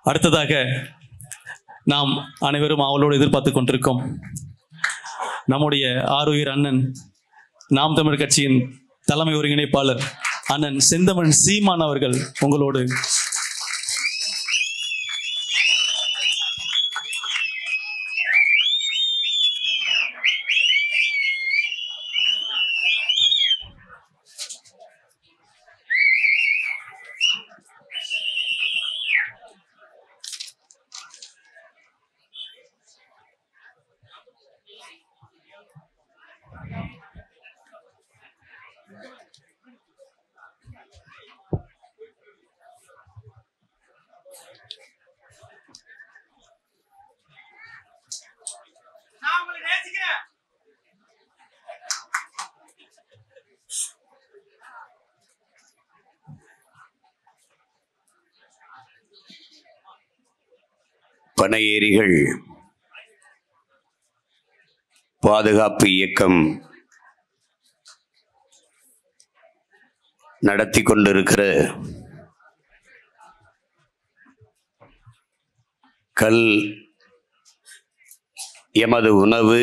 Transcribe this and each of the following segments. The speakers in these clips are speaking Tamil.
அடுத்ததாக நாம் அனைவரும் அவளோடு எதிர்பார்த்து கொண்டிருக்கோம் நம்முடைய ஆருயிர் அண்ணன் நாம் தமிழர் கட்சியின் தலைமை ஒருங்கிணைப்பாளர் அண்ணன் செந்தமிழ் சீமான் அவர்கள் உங்களோடு பனையேரிகள் பாதுகாப்பு இயக்கம் நடத்தி கொண்டிருக்கிற கல் எமது உணவு,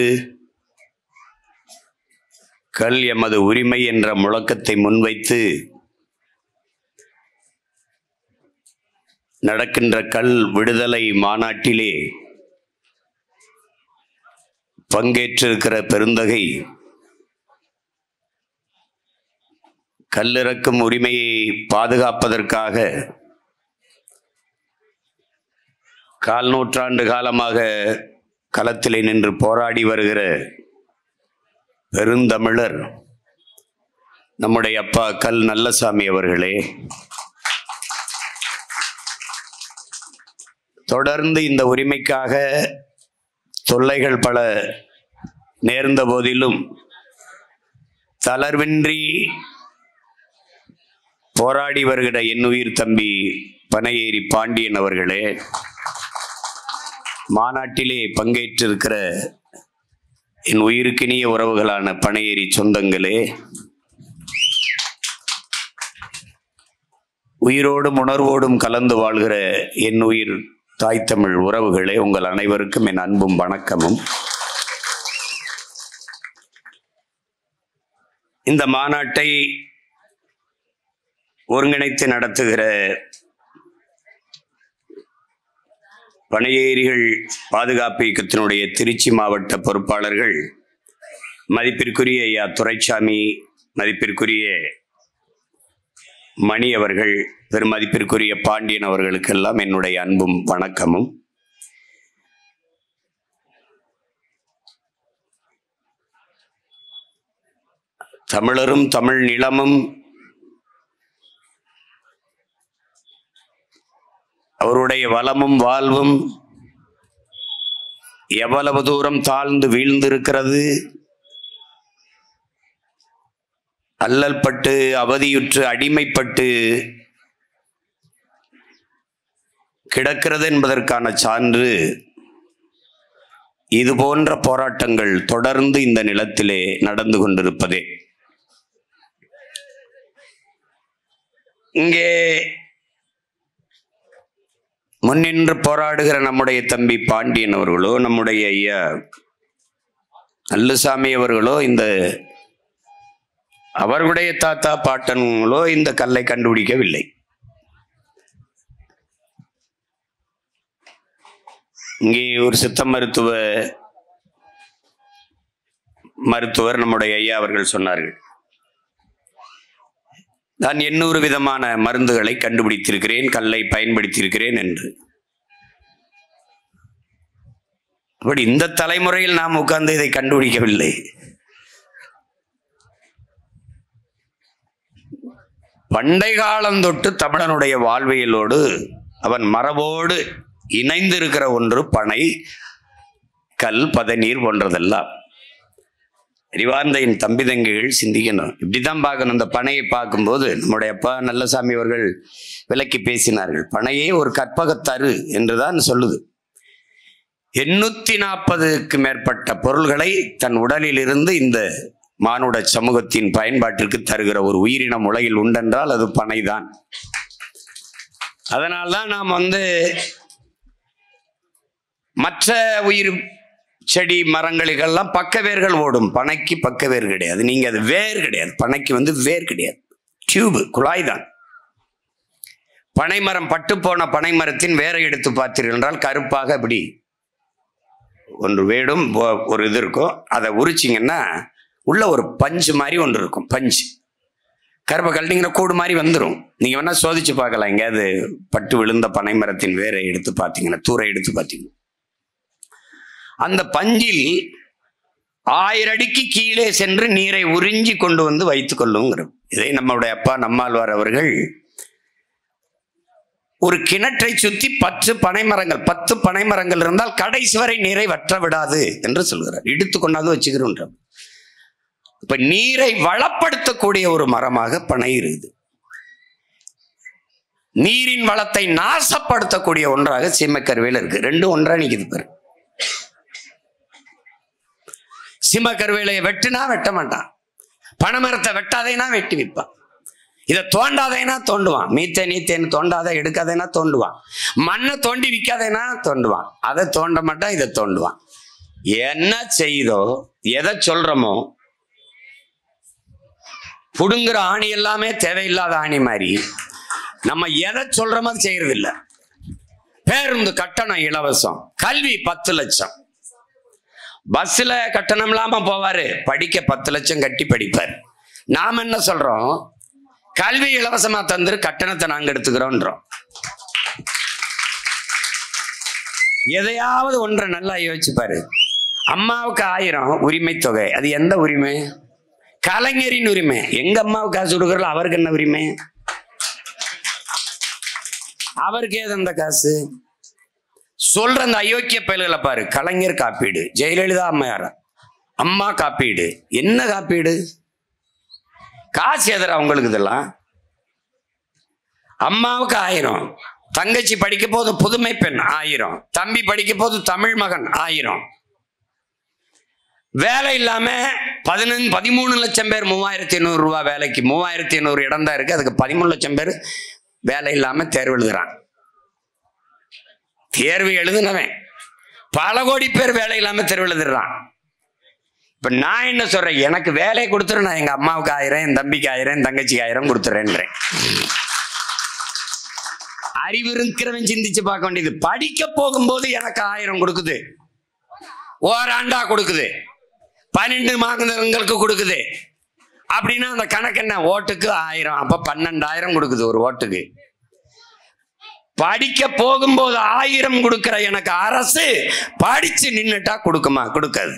கல் எமது உரிமை என்ற முழக்கத்தை முன்வைத்து நடக்கின்ற கல் விடுதலை மாநாட்டிலே பங்கேற்றிருக்கிற பெருந்தகை கல்லிறக்கும் உரிமையை பாதுகாப்பதற்காக கால் நூற்றாண்டு காலமாக களத்திலே நின்று போராடி வருகிற பெருந்தமிழர் நம்முடைய அப்பா கல் நல்லசாமி அவர்களே, தொடர்ந்து இந்த உரிமைக்காக தொல்லைகள் பல நேர்ந்த போதிலும் தளர்வின்றி போராடி வருகிற என்னுயிர் தம்பி பனையேரி பாண்டியன் அவர்களே, மாநாட்டிலே பங்கேற்றிருக்கிற என் உயிருக்கினிய உறவுகளான பனையேரி சொந்தங்களே, உயிரோடும் உணர்வோடும் கலந்து வாழ்கிற என் உயிர் தாய் தமிழ் உறவுகளே, உங்கள் அனைவருக்கும் என் அன்பும் வணக்கமும். இந்த மாநாட்டை ஒருங்கிணைத்து நடத்துகிற பனையேரிகள் பாதுகாப்பு இயக்கத்தினுடைய திருச்சி மாவட்ட பொறுப்பாளர்கள் மதிப்பிற்குரிய ஐயா துரைசாமி, மதிப்பிற்குரிய மணி அவர்கள், பெருமதிப்பிற்குரிய பாண்டியன் அவர்களுக்கெல்லாம் என்னுடைய அன்பும் வணக்கமும். தமிழரும் தமிழ் நிலமும் அவருடைய வளமும் வாழ்வும் எவ்வளவு தூரம் தாழ்ந்து வீழ்ந்திருக்கிறது, அல்லல் பட்டு அவதியுற்று அடிமைப்பட்டு கிடக்கிறது என்பதற்கான சான்று இது போன்ற போராட்டங்கள் தொடர்ந்து இந்த நிலத்திலே நடந்து கொண்டிருப்பதே. இங்கே முன்னின்று போராடுகிற நம்முடைய தம்பி பாண்டியன் அவர்களோ, நம்முடைய ஐயா நல்லசாமி அவர்களோ, இந்த அவர்களுடைய தாத்தா பாட்டன்களோ இந்த கல்லை கண்டுபிடிக்கவில்லை. இங்கே ஒரு சித்த மருத்துவர் நம்முடைய ஐயா அவர்கள் சொன்னார்கள், நான் 800 விதமான மருந்துகளை கண்டுபிடித்திருக்கிறேன், கல்லை பயன்படுத்தியிருக்கிறேன் என்று. அப்படி இந்த தலைமுறையில் நாம் உட்கார்ந்து இதை கண்டுபிடிக்கவில்லை. பண்டை காலம் தொட்டு தமிழனுடைய வாழ்வியலோடு அவன் மரபோடு இணைந்திருக்கிற ஒன்று பனை, கல், பதநீர் போன்றதெல்லாம். அறிவார்ந்த என் தம்பி தங்கைகள் சிந்திக்கணும், இப்படிதான் பார்க்கணும். இந்த பனையை பார்க்கும்போது நம்முடைய அப்பா நல்லசாமி அவர்கள் விளக்கி பேசினார்கள். பனையே ஒரு கற்பகத்தரு என்றுதான் சொல்லுது. 840க்கு மேற்பட்ட பொருள்களை தன் உடலில் இருந்து இந்த மானுட சமூகத்தின் பயன்பாட்டிற்கு தருகிற ஒரு உயிரினம் உலகில் உண்டென்றால் அது பனைதான். அதனால்தான் நாம் மற்ற உயிர் செடி மரங்களுக்கெல்லாம் பக்க வேர்கள் ஓடும். பனைக்கு பக்க வேர் கிடையாது. நீங்க அது வேர் கிடையாது. பனைக்கு வேர் கிடையாது, டியூபு, குழாய் தான். பனைமரம், பட்டு போன பனைமரத்தின் வேரை எடுத்து பார்த்தீர்கள் என்றால் கருப்பாக இப்படி ஒன்று வேடும் ஒரு இது இருக்கும். அதை உரிச்சிங்கன்னா உள்ள ஒரு பஞ்சு மாதிரி ஒன்று இருக்கும். பஞ்சு கருப்பை கழட்டிங்கிற கூடு மாதிரி வந்துடும். நீங்க வேணா சோதிச்சு பார்க்கலாம். எங்கேயாவது பட்டு விழுந்த பனைமரத்தின் வேரை எடுத்து பார்த்தீங்கன்னா, தூரை எடுத்து பார்த்தீங்கன்னா, அந்த பஞ்சில் 1000 அடிக்கு கீழே சென்று நீரை உறிஞ்சி கொண்டு வந்து வைத்துக் கொள்ளுங்கிறது. இதை நம்மளுடைய அப்பா நம்மாழ்வார் அவர்கள் ஒரு கிணற்றை சுத்தி 10 பனைமரங்கள் இருந்தால் கடைசி வரை நீரை வற்ற விடாது என்று சொல்கிறார். இடித்து கொண்டாந்து வச்சுக்கிறோம். இப்ப நீரை வளப்படுத்தக்கூடிய ஒரு மரமாக பனை இருக்குது. நீரின் வளத்தை நாசப்படுத்தக்கூடிய ஒன்றாக சீமக்கருவேல இருக்கு. ரெண்டும் ஒன்றா நிக்குது பாரு. சீமக்கருவேலையை வெட்டுனா வெட்ட மாட்டான், பனைமரத்தை வெட்டாதேனா வெட்டி விற்பான், இதை தோண்டாதேனா தோண்டுவான், நீத்தேன் தோண்டாத எடுக்காதேனா தோண்டுவான், மண்ணை தோண்டி விற்காதேனா தோண்டுவான், அதை தோண்ட மாட்டான், இதை தோண்டுவான். என்ன செய்தோ எதை சொல்றோமோ, புடுங்குற ஆணி எல்லாமே தேவையில்லாத ஆணி மாதிரி நம்ம எதை சொல்றோமோ அது செய்யறது இல்லை. பேருந்து கட்டணம் இலவசம், கல்வி 10 லட்சம், பஸ்ல கட்டணம் இல்லாம போவாரு, படிக்க 10 லட்சம் கட்டி படிப்பார். நாம என்ன சொல்றோம், கல்வி இலவசமா தந்துரு, கட்டணத்தை நாங்க எடுத்துக்கிறோம்ன்றோம். எதையாவது ஒன்றை நல்லா யோசிச்சு பாரு. அம்மாவுக்கு 1000 உரிமை தொகை, அது எந்த உரிமை? கலைஞரின் உரிமை. எங்க அம்மாவுக்கு காசு கொடுக்கறல அவருக்கு என்ன உரிமை? அவருக்கு ஏது அந்த காசு? சொல்ற அந்த அயோக்கிய பயல்களை பாரு. கலைஞர் காப்பீடு, ஜெயலலிதா அம்மையார் அம்மா காப்பீடு, என்ன காப்பீடு? காசு எதிர அவங்களுக்கு இதெல்லாம். அம்மாவுக்கு 1000, தங்கச்சி படிக்க போது புதுமை பெண் 1000, தம்பி படிக்க போது தமிழ் மகன் 1000. வேலை இல்லாம 13 லட்சம் பேர் 3800 ரூபாய் வேலைக்கு, 3800 இடம் தான் இருக்கு, அதுக்கு 13 லட்சம் பேர் வேலை இல்லாம தேர்வு எழுதுறான். தேர்வு எழுதுனவன் பல கோடி பேர் வேலை இல்லாம தேர்வு எழுதுறான். இப்ப நான் என்ன சொல்றேன், எனக்கு வேலை கொடுத்துரு, நான் எங்க அம்மாவுக்கு 1000, என் தம்பிக்கு 1000, என் தங்கச்சிக்கு 1000 கொடுத்துறேன்றேன். அறிவு இருக்கிறவன் சிந்திச்சு பார்க்க வேண்டியது. படிக்க போகும்போது எனக்கு 1000 கொடுக்குது, ஓராண்டா கொடுக்குது, 12 மாதங்களுக்கு கொடுக்குது அப்படின்னா அந்த கணக்கு என்ன? ஓட்டுக்கு 1000, அப்ப 12,000 கொடுக்குது ஒரு ஓட்டுக்கு. படிக்க போகும்போது 1000 கொடுக்கிற எனக்கு அரசு படிச்சு நின்னுட்டா கொடுக்குமா? கொடுக்காது.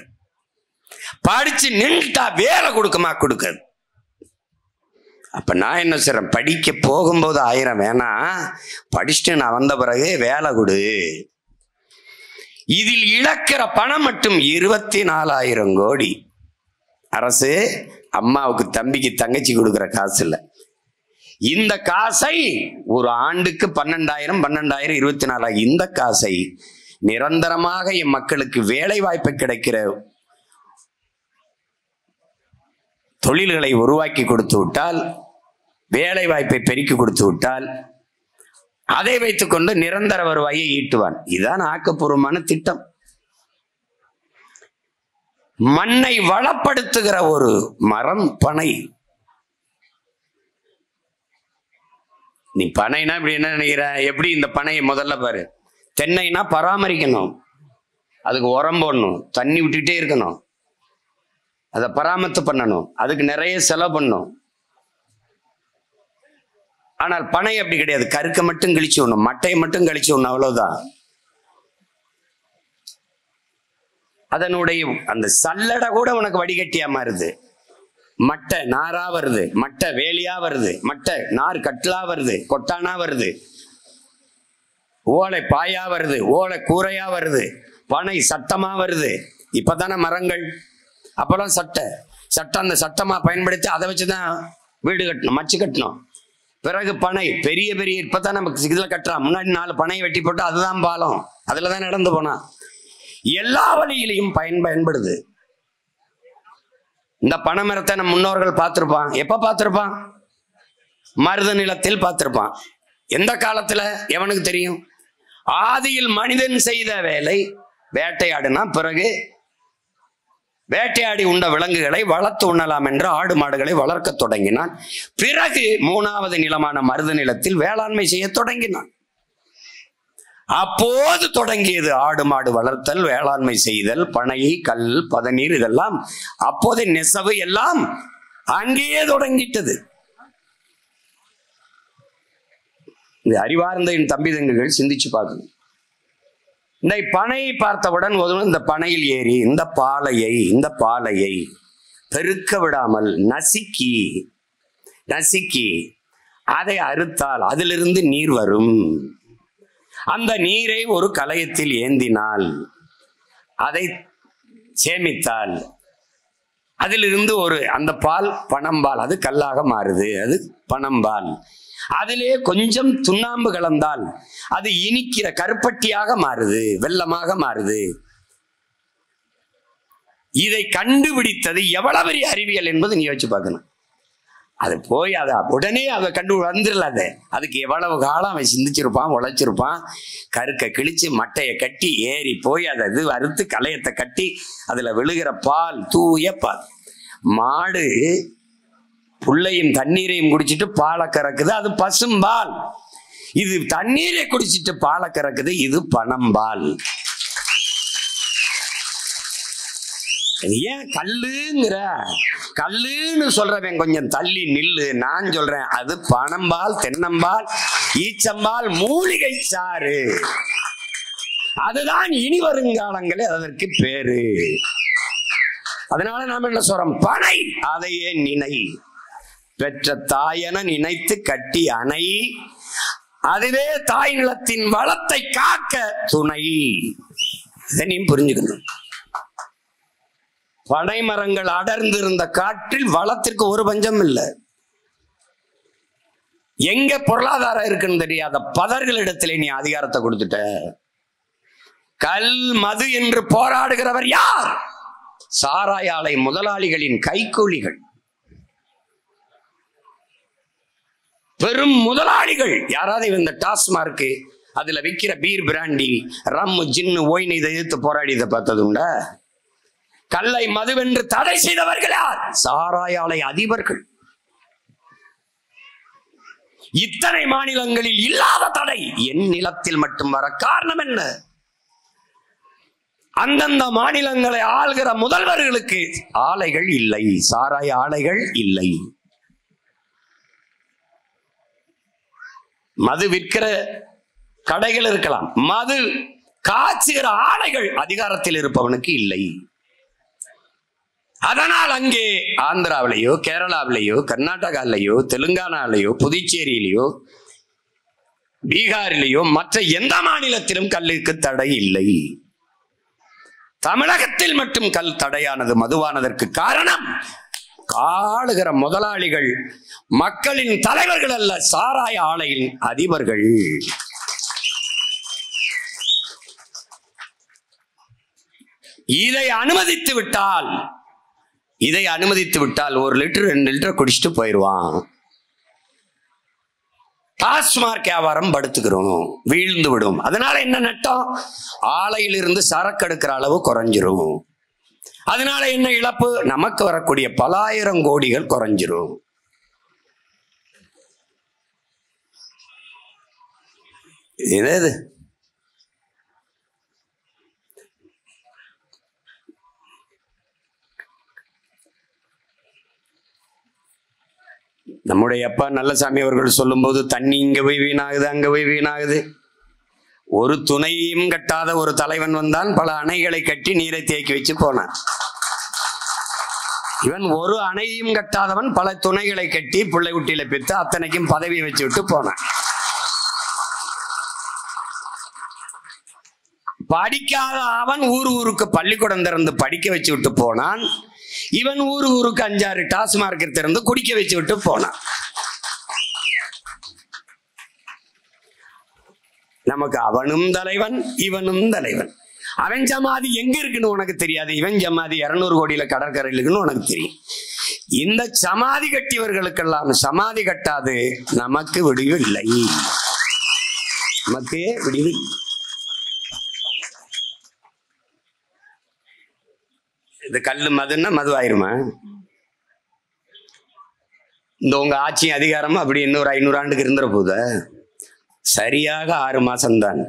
படிச்சு நின்றுட்டா வேலை கொடுக்குமா? கொடுக்காது. அப்ப நான் என்ன செய்றேன், படிக்க போகும்போது 1000 வேணாம், படிச்சுட்டு நான் வந்த பிறகு வேலை கொடு. இதில் இழக்கிற பணம் மட்டும் 24,000 கோடி. அரசு அம்மாவுக்கு தம்பிக்கு தங்கச்சி கொடுக்கிற காசு இல்லை. இந்த காசை ஒரு ஆண்டுக்கு 12,000 24,000 இந்த காசை நிரந்தரமாக என் மக்களுக்கு வேலை வாய்ப்பு கிடைக்கிற தொழில்களை உருவாக்கி கொடுத்து விட்டால், வேலை வாய்ப்பை பெருக்கி கொடுத்து விட்டால், அதை வைத்துக் கொண்டு நிரந்தர வருவாயை ஈட்டுவான். இதுதான் ஆக்கப்பூர்வமான திட்டம். மண்ணை வளப்படுத்துகிற ஒரு மரம் பனை. நீ பனைனா இப்படி என்ன நினைக்கிற? எப்படி இந்த பனையை முதல்ல பாரு. தென்னைனா பராமரிக்கணும், அதுக்கு உரம் போடணும், தண்ணி விட்டுட்டே இருக்கணும், அதை பராமரித்து பண்ணணும், அதுக்கு நிறைய செலவு பண்ணணும். ஆனால் பனை அப்படி கிடையாது. கருக்க மட்டும் கழிச்சு விடணும், மட்டையை மட்டும் கழிச்சு விடணும், அவ்வளவுதான். அதனுடைய அந்த சல்லடை கூட உனக்கு வடிகட்டியா மாறுது. மட்டை நாரா வருது, மட்டை வேலியா வருது, மட்டை நார் கட்டலா வருது, கொட்டானா வருது, ஓலை பாயா வருது, ஓலை கூரையா வருது, பனை சட்டமா வருது. இப்பதானே மரங்கள், அப்பெல்லாம் சட்டம் அந்த சட்டமா பயன்படுத்தி அதை வச்சுதான் வீடு கட்டணும், மச்சு கட்டணும். பிறகு பனை பெரிய பெரிய இப்பதான் நமக்கு இதுல கட்டுறான். முன்னாடி 4 பனையை வெட்டி போட்டு அதுதான் பாலம், அதுலதான் நடந்து போனா. எல்லா வழியிலையும் பயன்படுது. இந்த பனை மரத்தை நம் முன்னோர்கள் பார்த்திருப்பான். எப்ப பார்த்திருப்பான்? மருத நிலத்தில் பார்த்திருப்பான். எந்த காலத்துல எவனுக்கு தெரியும்? ஆதியில் மனிதன் செய்த வேலை வேட்டையாடுனா பிறகு வேட்டையாடி உண்ட விலங்குகளை வளர்த்து உண்ணலாம் என்று ஆடு மாடுகளை வளர்க்க தொடங்கினான். பிறகு 3வது நிலமான மருத நிலத்தில் வேளாண்மை செய்ய தொடங்கினான். அப்போது தொடங்கியது ஆடு மாடு வளர்த்தல், வேளாண்மை செய்தல், பனை, கல், பதநீர், இதெல்லாம் அப்போது நெசவு எல்லாம் அங்கேயே தொடங்கிட்டது. இந்த அறிவார்ந்த என் தம்பி தங்குகள் சிந்திச்சு பார்க்கணும். இந்த பனையை பார்த்தவுடன் இந்த பனையில் ஏறி இந்த பாலையை பெருக்க விடாமல் நசுக்கி அதை அறுத்தால் அதிலிருந்து நீர் வரும். அந்த நீரை ஒரு கலயத்தில் ஏந்தினால், அதை சேமித்தால் அதிலிருந்து அந்த பால் பனம்பால், அது கல்லாக மாறுது, அது பனம்பால். அதிலே கொஞ்சம் சுண்ணாம்பு கலந்தால் அது இனிக்கிற கருப்பட்டியாக மாறுது, வெல்லமாக மாறுது. இதை கண்டுபிடித்தது எவ்வளவு பெரிய அறிவியல் என்பது நீ யோசிச்சு பார்க்கணும். அது போய் அதை உடனே அதை கண்டு வந்துடலாத. அதுக்கு எவ்வளவு காலம் அவன் சிந்திச்சிருப்பான், உழைச்சிருப்பான். கருக்கை கிழிச்சு மட்டையை கட்டி ஏறி போய் அதை அறுத்து கலையத்தை கட்டி அதுல விழுகிற பால் தூய பால். மாடு புள்ளையும் தண்ணீரையும் குடிச்சிட்டு பாலை கறக்குது, அது பசும்பால். இது தண்ணீரை குடிச்சிட்டு பாலை கறக்குது, இது பனம்பால். ஏன் கல்லுன்னு சொல்றவன் கொஞ்சம் தள்ளி நில்லு. நான் சொல்றேன் அது பனம்பால், தென்னம்பால், ஈச்சம்பால், மூலிகை சாறு. அதுதான் இனி வருங்காலங்களில் அதற்கு பேரு. அதனால நாம என்ன சொல்றோம்? பனை, அதையே நினை. பெற்ற தாயென நினைத்து கட்டி அணை, அதுவே தாய் நிலத்தின் வளத்தை காக்க துணை. இதை நீ புரிஞ்சுக்கணும். பனை மரங்கள் அடர்ந்திருந்த காற்றில் வளத்திற்கு ஒரு பஞ்சம் இல்லை. எங்க பொருளாதாரம் இருக்குன்னு தெரியாத பதர்களிடத்திலே நீ அதிகாரத்தை கொடுத்துட்ட. கல் மது என்று போராடுகிறவர் யார்? சாராய ஆலை முதலாளிகளின் கைக்கூலிகள், பெரும் முதலாளிகள். யாராவது இந்த டாஸ்மார்க் அதுல விற்கிற பீர், பிராண்டி, ரம், ஜின்னு, ஒயின் இதை எதிர்த்து போராடியதை பார்த்தது உண்டா? கல்லை மதுவென்று தடை செய்தவர்கள் யார்? சாராய ஆலை அதிபர்கள். இத்தனை மாநிலங்களில் இல்லாத தடை என் நிலத்தில் மட்டும் வர காரணம் என்ன? அந்தந்த மாநிலங்களை ஆள்கிற முதல்வர்களுக்கு ஆலைகள் இல்லை, சாராய ஆலைகள் இல்லை. மது விற்கிற கடைகள் இருக்கலாம், மது காய்ச்சுகிற ஆலைகள் அதிகாரத்தில் இருப்பவனுக்கு இல்லை. அதனால் அங்கே ஆந்திராவிலேயோ, கேரளாவிலேயோ, கர்நாடகாவிலேயோ, தெலுங்கானாவிலேயோ, புதுச்சேரியிலேயோ, பீகாரிலேயோ, மற்ற எந்த மாநிலத்திலும் கல்லுக்கு தடை இல்லை. தமிழகத்தில் மட்டும் கல் தடையானது, மதுவானதற்கு காரணம் ஆளுகிற முதலாளிகள் மக்களின் தலைவர்கள் அல்ல, சாராய ஆலையின் அதிபர்கள். இதை அனுமதித்து விட்டால் 1 லிட்டர் 2 லிட்டர் குடிச்சிட்டு போயிடுவான். டாஸ்மார்க் வியாபாரம் படுத்துக்கிறோம், வீழ்ந்து விடும். அதனால என்ன நட்டம்? ஆலையில் இருந்து சரக்கு எடுக்கிற அளவு குறைஞ்சிரும். அதனால என்ன இழப்பு? நமக்கு வரக்கூடிய பல ஆயிரம் கோடிகள் குறைஞ்சிரும். இது நம்முடைய அப்பா நல்லசாமி அவர்கள் சொல்லும் போது, தண்ணி இங்க போய் வீணாகுது, அங்க போய் வீணாகுது. ஒரு துணையும் கட்டாத ஒரு தலைவன் வந்தான், பல அணைகளை கட்டி நீரை தேக்கி வச்சு போனான். இவன் ஒரு அணையும் கட்டாதவன், பல துணைகளை கட்டி பிள்ளை குட்டியில பெற்று அத்தனைக்கும் பதவி வச்சு விட்டு போனான். படிக்காத அவன் ஊருக்கு பள்ளிக்கூடம் திறந்து படிக்க வச்சு விட்டு போனான். இவன் ஊருக்கு 5-6 டாஸ்மார்க் திறந்து குடிக்க வச்சு விட்டு போனான். நமக்கு அவனும் தலைவன், இவனும் தலைவன். அவன் ஜமாதி எங்க இருக்குன்னு உனக்கு தெரியாது, இவன் ஜமாதி 200 கோடியில கடற்கரையில் இருக்குன்னு உனக்கு தெரியும். இந்த சமாதி கட்டியவர்களுக்கெல்லாம் சமாதி கட்டாது நமக்கு விடிவு இல்லை, நமக்கு விடிவு. இது கல்லு மதுன்னா மது ஆயிருமா? இந்த உங்க ஆட்சி அதிகாரமா அப்படி இன்னொரு 500 ஆண்டுக்கு இருந்துற போத? சரியாக 6 மாசம்தான்.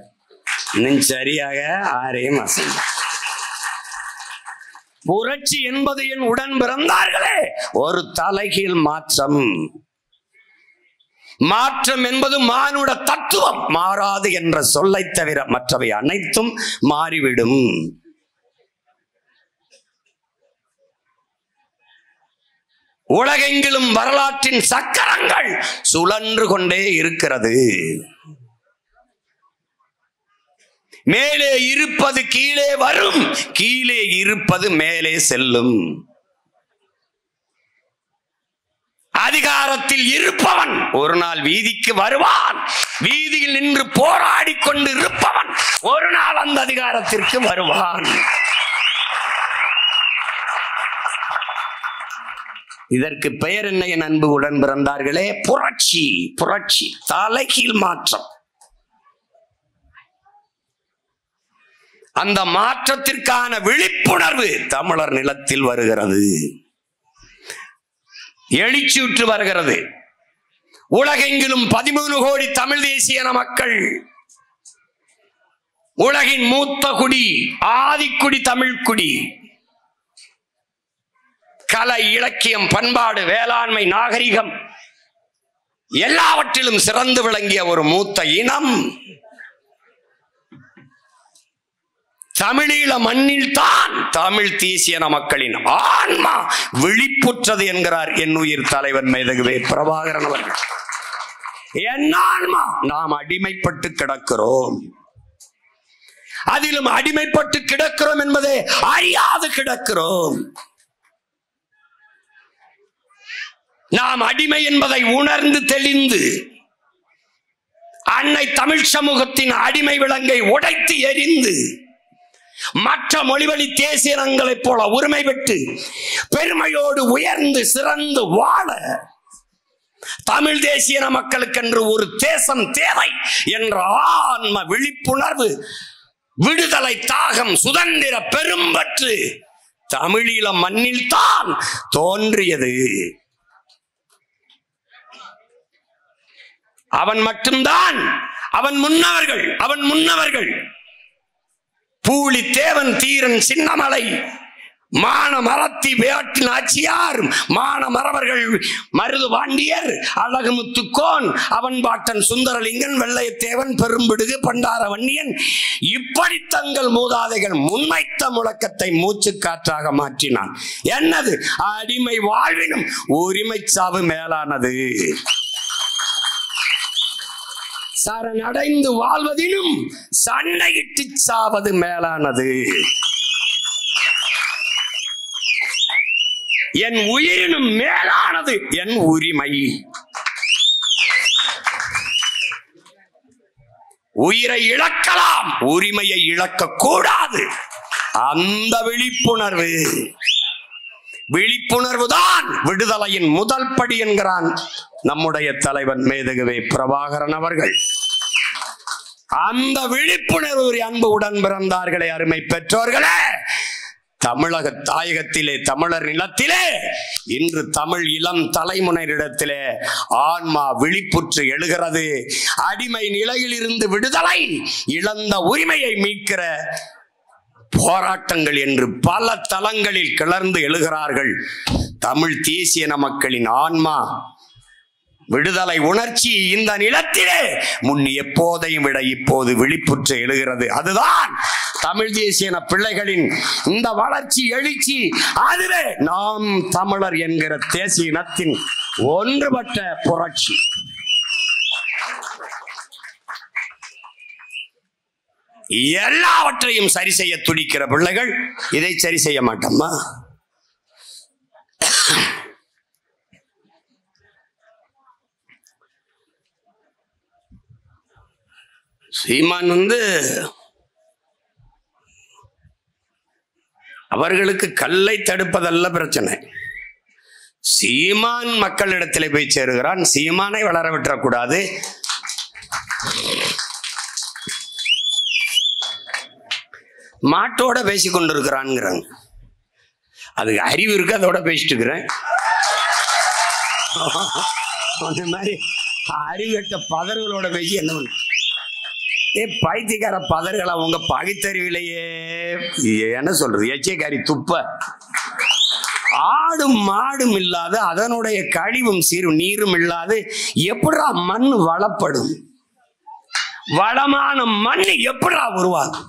இன்னும் சரியாக 6 மாசம். புரட்சி என்பது என் உடன் பிறந்தார்களே ஒரு தலைகீழ் மாற்றம். மாற்றம் என்பது மானுட தத்துவம். மாறாது என்ற சொல்லை தவிர மற்றவை அனைத்தும் மாறிவிடும். உலகெங்கிலும் வரலாற்றின் சக்கரங்கள் சுழன்று கொண்டே இருக்கிறது. மேலே இருப்பது கீழே வரும், கீழே இருப்பது மேலே செல்லும். அதிகாரத்தில் இருப்பவன் ஒரு நாள் வீதிக்கு வருவான். வீதியில் நின்று போராடி கொண்டு இருப்பவன் ஒரு நாள் அந்த அதிகாரத்திற்கு வருவான். இதற்கு பெயர் என்ன என் அன்பு உடன் பிறந்தார்களே? புரட்சி. புரட்சி, தலைகீழ் மாற்றம். அந்த மாற்றத்திற்கான விழிப்புணர்வு தமிழர் நிலத்தில் வருகிறது, எழுச்சியுற்று வருகிறது. உலகெங்கிலும் 13 கோடி தமிழ் தேசிய மக்கள், உலகின் மூத்த குடி, ஆதிக்குடி தமிழ்குடி, கலை, இலக்கியம், பண்பாடு, வேளாண்மை, நாகரிகம் எல்லாவற்றிலும் சிறந்து விளங்கிய ஒரு மூத்த இனம். தமிழீழ மண்ணில் தான் தமிழ் தேசிய மக்களின் ஆன்மா விழிப்புற்றது என்கிறார் என் உயிர் தலைவன் மேதகுவே பிரபாகரன் அவர்கள். என் ஆன்மா, நாம் அடிமைப்பட்டு கிடக்கிறோம். அதிலும் அடிமைப்பட்டு கிடக்கிறோம் என்பதை அறியாது கிடக்கிறோம். நாம் அடிமை என்பதை உணர்ந்து தெளிந்து அன்னை தமிழ் சமூகத்தின் அடிமை விலங்கை உடைத்து எரிந்து மற்ற மொழிவழி தேசிய இனங்களைப் போல உரிமை பெற்று பெருமையோடு உயர்ந்து சிறந்து வாழ தமிழ் தேசிய மக்களுக்கென்று ஒரு தேசம் தேவை என்ற ஆன்ம விழிப்புணர்வு, விடுதலை தாகம், சுதந்திர பெரும்பற்று தமிழீழ மண்ணில் தான் தோன்றியது. அவன் மட்டும்தான், அவன் முன்னவர்கள் பூலி தேவன், தீரன், சின்னமலை, மான மரத்தி வேட்டின் ஆட்சியார், மான மரவர்கள், மருது பாண்டியர், அழகுமுத்துக்கோன், அவன் பாட்டன் சுந்தரலிங்கன், வெள்ளையத்தேவன், பெரும்பிடுகு, பண்டார வன்னியன், இப்படி தங்கள் மூதாதைகள் முன்வைத்த முழக்கத்தை மூச்சு காற்றாக மாற்றினான். என்னது? அடிமை வாழ்வினும் உரிமை சாவு மேலானது, சரணடைந்து வாழ்வதிலும் சண்டையிட்டு சாவது மேலானது. என் உயிரினும் மேலானது என் உரிமை. உயிரை இழக்கலாம், உரிமையை இழக்க கூடாது. அந்த விழிப்புணர்வுதான் விடுதலையின் முதல் படி என்கிறான் நம்முடைய தலைவன் மேதகுவே பிரபாகரன் அவர்கள். அந்த விழிப்புணர்வு அன்பு உடன் பிறந்தார்களே, அருமை பெற்றோர்களே, தமிழக தாயகத்திலே, தமிழர் நிலத்திலே இன்று தமிழ் இளம் தலைமுறையிடத்திலே ஆன்மா விழிப்புற்று எழுகிறது. அடிமை நிலையில் இருந்து விடுதலை, இழந்த உரிமையை மீட்கிற போராட்டங்கள் என்று பல தளங்களில் கிளர்ந்து எழுகிறார்கள். தமிழ் தேசிய மக்களின் ஆன்மா விடுதலை உணர்ச்சி இந்த நிலத்திலே முன் எப்போதையும் விட இப்போது விழிப்புற்று எழுகிறது. அதுதான் தமிழ் தேசிய பிள்ளைகளின் இந்த வளர்ச்சி, எழுச்சி. அதுவே நாம் தமிழர் என்கிற தேசிய இனத்தின் ஒன்றுபட்ட புரட்சி. எல்லாவற்றையும் சரி செய்ய துடிக்கிற பிள்ளைகள் இதை சரி செய்ய மாட்டோமா? சீமான் அவர்களுக்கு கல்லை தடுப்பதல்ல பிரச்சனை. சீமான் மக்களிடத்திலே போய் சேருகிறான். சீமானை வளர விட்டுறக்கூடாது. மாட்டோட பேசிக் கொண்டிருக்கிறான்ங்கிறாங்க. அதுக்கு அறிவு இருக்கு, அதோட பேசிட்டு இருக்கிறேன். அந்த மாதிரி அறிவுட்ட பதர்களோட பேசி என்ன பண்ண? பைத்தியக்கார பதர்களா உங்க பகுத்தறிவிலேயே என்ன சொல்றது, எச்சைக்காரி துப்ப. ஆடும் மாடும் இல்லாத, அதனுடைய கழிவும் சீரும் நீரும் இல்லாது எப்படா மண் வளப்படும்? வளமான மண் எப்படா உருவாகும்?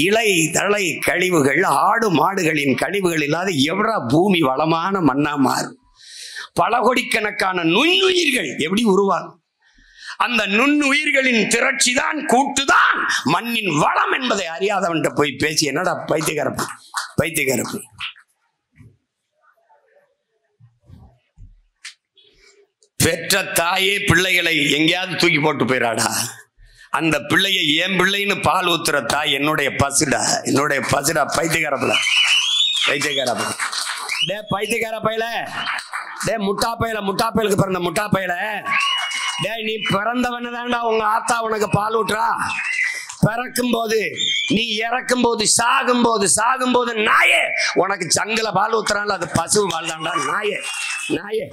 இலை தழை கழிவுகள், ஆடு மாடுகளின் கழிவுகள் இல்லாத எவ்வளா பூமி வளமான மண்ணா மாறும்? பல கோடிக்கணக்கான நுண்ணுயிர்கள் எப்படி உருவாகும்? அந்த நுண்ணுயிர்களின் திரட்சி தான், கூட்டுதான் மண்ணின் வளம் என்பதை அறியாதவன்கிட்ட போய் பேசி என்னடா பைத்தியக்காரப்பு பைத்தியக்காரப்பு. பெற்ற தாயே பிள்ளைகளை எங்கேயாவது தூக்கி போட்டு போயிடாடா. அந்த பிள்ளைய என் பிள்ளைன்னு பால் ஊத்துற தாய் என்னுடைய பசுடா, என்னுடைய பசுடா. பைத்தியக்காரப்பல பைத்தியக்காரப்பல டே பைத்தியக்கார பையல, டே முட்டா பையல, முட்டா பயலுக்கு பிறந்த முட்டா பையல, டே நீ பிறந்தவன தான்டா உங்க ஆத்தா உனக்கு பால் ஊட்டுறா. பிறக்கும் போது, நீ இறக்கும் போது, சாகும் போது நாயே உனக்கு சங்கல பால் ஊத்துறான்ல, அது பசு பால் தான்டா. நாயே நாயே,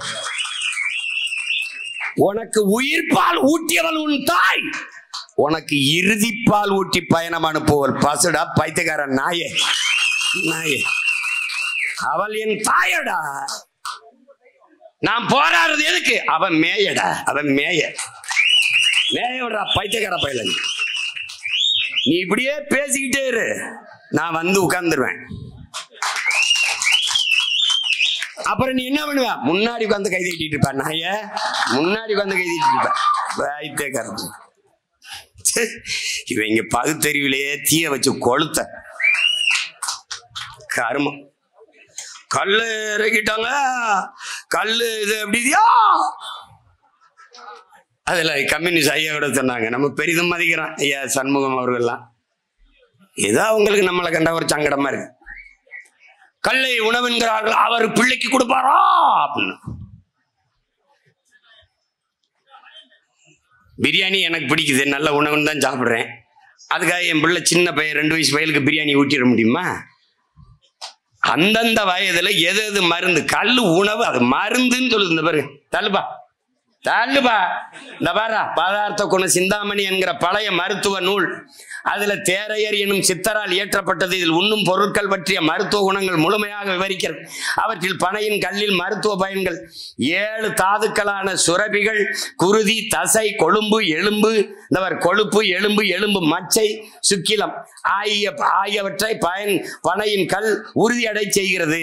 உனக்கு உயிர் பால் ஊட்டியவள் உன் தாய், உனக்கு இறுதி பால் ஊட்டி பயணம் அனுப்புவள் பசுடா. பைத்தியக்கார நாயே நாயே, அவள் என் தாயடா. நான் போராடுறது எதுக்கு? அவன் மேயடா, அவன் மேயடா. பைத்தியக்கார பையல, நீ இப்படியே பேசிக்கிட்டே இரு, நான் வந்து உட்கார்ந்துருவேன். அப்புறம் நீ என்ன பண்ணுவ? முன்னாடி உட்காந்து கை தட்டிட்டு இருப்ப. நாய முன்னாடி உட்காந்து கை தட்டிட்டு இருப்ப. பைத்தியக்காரன். இவங்க பகுத்தறிவிலேயே தீய வச்சு கொளுத்த கருமம். கல்லு இறக்கிட்டாங்க, கல்லு இது எப்படியா? அதுல கம்யூனிஸ்ட் ஐயா கூட சொன்னாங்க, நம்ம பெரிதும் மதிக்கிறோம் ஐயா சண்முகம் அவர்கள்லாம். ஏதோ அவங்களுக்கு நம்மளை கண்ட ஒரு சங்கடமா இருக்கு. கல்லை உணவுங்கிறார்கள், அவர் பிள்ளைக்கு கொடுப்பாரா அப்படின்னு. பிரியாணி எனக்கு பிடிக்குது, நல்ல உணவுன்னு தான் சாப்பிட்றேன். அதுக்காக என் பிள்ளை சின்ன பையன் 2 வயசு பையலுக்கு பிரியாணி ஊட்டிட முடியுமா? அந்தந்த வயதுல எது எது மருந்து, கல் உணவு அது மருந்துன்னு சொல்லுது. இந்த பாரு தள்ளுபா இந்த பாரா பதார்த்த குண சிந்தாமணி என்கிற பழைய மருத்துவ நூல், அதுல தேரையர் எனும் சித்தரால் இயற்றப்பட்டது. இதில் உண்ணும் பொருட்கள் பற்றிய மருத்துவ குணங்கள் முழுமையாக விவரிக்கிறது. அவற்றில் பனையின் கல்லில் மருத்துவ பயன்கள், 7 தாதுக்களான சுரபிகள், குருதி, தசை, கொழும்பு, எலும்பு, கொழுப்பு, எலும்பு மச்சை, சுக்கிலம் ஆகியவற்றை பனையின் கல் உறுதியடை செய்கிறது.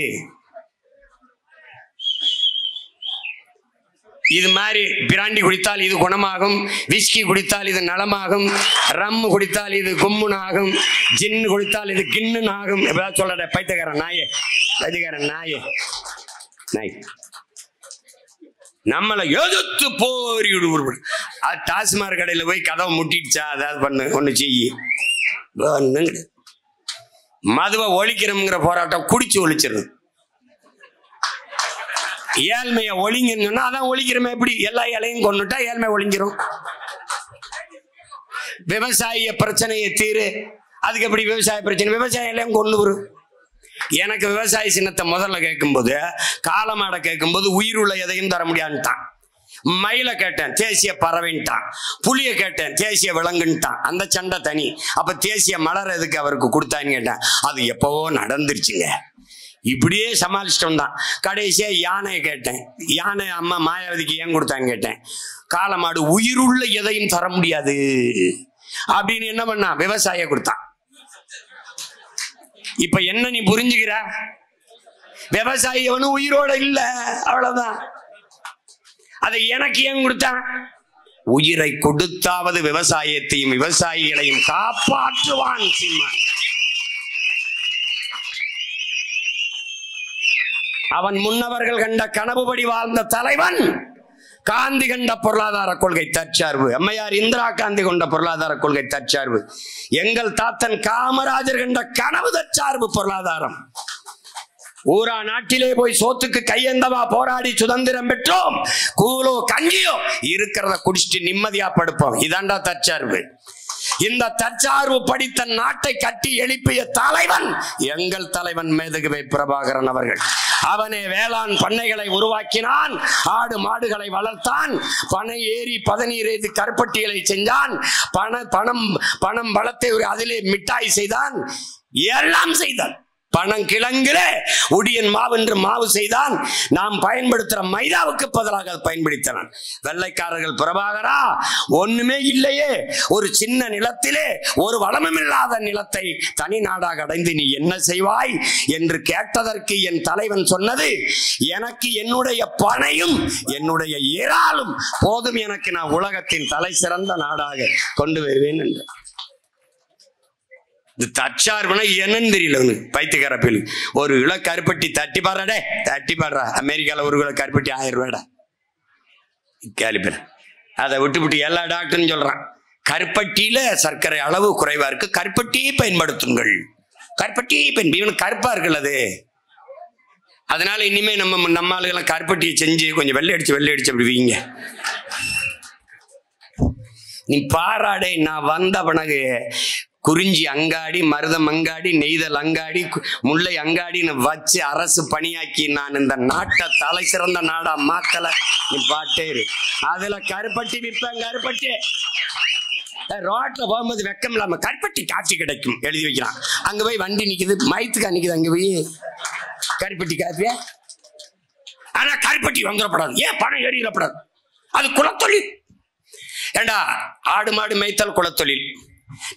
இது மாதிரி பிராண்டி குடித்தால் இது குணமாகும், விஸ்கி குடித்தால் இது நலமாகும், ரம் குடித்தால் இது கும்முனாகும், ஜின்னு குடித்தால் இது கிண்ணுனாகும். எப்படியா சொல்ற பைத்தியக்காரன் நாயே, பைத்தியக்காரன் நாயே நாய். நம்மளை எதிர்த்து போரி விடுபடு. அது டாஸ்மாக் கடையில் போய் கதவை முட்டிடுச்சா, அதாவது பண்ணு ஒன்று செய்யி. மதுவை ஒழிக்கிறோம்ங்கிற போராட்டம் குடிச்சு ஒழிச்சிருது. ஏழ்மையை ஒழிங்கன்னு சொன்னா அதான் ஒழிக்கிறோமே. எப்படி எல்லா இலையும் கொண்டுட்டா ஏழ்மை ஒழிஞ்சிரும். விவசாய பிரச்சனையை தீரு, அதுக்கு எப்படி விவசாய பிரச்சனை? விவசாய எல்லாம் கொண்டு வரும். எனக்கு விவசாய சின்னத்தை முதல்ல கேட்கும்போது, காலமாட கேட்கும்போது உயிருள்ள எதையும் தர முடியாதுட்டான். மயில கேட்டேன், தேசிய பறவைன்ட்டான். புளிய கேட்டேன், தேசிய விலங்குன்ட்டான். அந்த சண்டை தனி. அப்ப தேசிய மலர் எதுக்கு அவருக்கு கொடுத்தான்னு கேட்டேன். அது எப்பவோ நடந்துருச்சுங்க. இப்படியே சமாளிச்சிட்டோம் தான். கடைசியா யானையை கேட்டேன், யானை அம்மா மாயாவதிக்கு ஏன் கொடுத்தான்னு கேட்டேன். காலமாடு உயிருள்ள எதையும் தர முடியாது அப்படின்னு என்ன பண்ணா, விவசாய கொடுத்தான். இப்ப என்ன நீ புரிஞ்சுக்கிற? விவசாயி அவனும் உயிரோட இல்ல, அவ்வளவுதான். அதை எனக்கு ஏன் கொடுத்தான்? உயிரை கொடுத்தாவது விவசாயத்தையும் விவசாயிகளையும் காப்பாற்றுவான் சீமான். அவன் முன்னவர்கள் கண்ட கனவுபடி வாழ்ந்த தலைவன். காந்தி கண்ட பொருளாதார கொள்கை தற்சார்பு, அம்மையார் இந்திரா காந்தி கொண்ட பொருளாதார கொள்கை தற்சார்பு, எங்கள் தாத்தன் காமராஜர் கண்ட கனவு தற்சார்பு பொருளாதாரம். ஊரா நாட்டிலே போய் சோத்துக்கு கையெந்தவா போராடி சுதந்திரம் பெற்றோம். கூலோ கஞ்சியோ இருக்கிறத குடிச்சிட்டு நிம்மதியா படுப்போம். இதாண்டா தற்சார்பு. இந்த தற்சார்பு படித்த நாட்டை கட்டி எழுப்பிய தலைவன் எங்கள் தலைவன் மேதகுவை பிரபாகரன் அவர்கள். அவனே வேளாண் பண்ணைகளை உருவாக்கினான், ஆடு மாடுகளை வளர்த்தான், பனை ஏறி பதநீர் ஏறி கருப்பட்டிகளை செஞ்சான், பணம் வளத்தை அதிலே மிட்டாய் செய்தான், எல்லாம் செய்தான். பனங்கிழங்கிலே உடியன் மாவு என்று மாவு செய்தான். நாம் பயன்படுத்துற மைதாவுக்கு பதிலாக பயன்படுத்தினான். வெள்ளைக்காரர்கள் பிரபாகரா ஒண்ணுமே இல்லையே, ஒரு சின்ன நிலத்திலே ஒரு வளமும் இல்லாத நிலத்தை தனி நாடாக அடைந்து நீ என்ன செய்வாய் என்று கேட்டதற்கு என் தலைவன் சொன்னது, எனக்கு என்னுடைய பனையும் என்னுடைய இறாலும் போதும், எனக்கு நான் உலகத்தின் தலை சிறந்த நாடாக கொண்டு வருவேன் என்று. தற்சார்புனா என்னன்னு தெரியல பைத்தியக்காரப்பில். ஒரு கிலோ கருப்பட்டி தட்டி பாடுறாடே, தட்டி பாடுறா. அமெரிக்கால ஒரு கிலோ கருப்பட்டி 1000 ரூபாடா கேள்வி. அதை விட்டு எல்லா டாக்டரும் சொல்றான், கருப்பட்டியில சர்க்கரை அளவு குறைவா இருக்கு, கருப்பட்டியை பயன்படுத்துங்கள். கருப்பட்டியை இவனுக்கு கருப்பா இருக்குல்ல அது. அதனால இனிமே நம்ம ஆளுகெல்லாம் கருப்பட்டியை செஞ்சு கொஞ்சம் வெள்ளை அடிச்சு அப்படி வீங்க. நீ பாராடே, நான் வந்த பிறகு குறிஞ்சி அங்காடி, மருதம் அங்காடி, நெய்தல் அங்காடி, முல்லை அங்காடின்னு வச்சு அரசு பணியாக்கி நான் இந்த நாட்டை தலை சிறந்த நாடா மாத்தல. நீ பாட்டேரு அதுல கருப்பட்டி விற்பேன். கருப்பட்டி ரோட்ல போகும்போது வெக்கம் இல்லாம கருப்பட்டி காட்சி கிடைக்கும் எழுதி வைக்கிறான். அங்க போய் வண்டி நிக்குது, மயத்துக்கா நிக்குது, அங்க போய் கருப்பட்டி காப்பியா. ஆனா கருப்பட்டி வந்துடப்படாது, ஏன் பணம் ஏறிடப்படாது, அது குலத்தொழில். ஏண்டா ஆடு மாடு மேய்த்தல் குலத்தொழில்,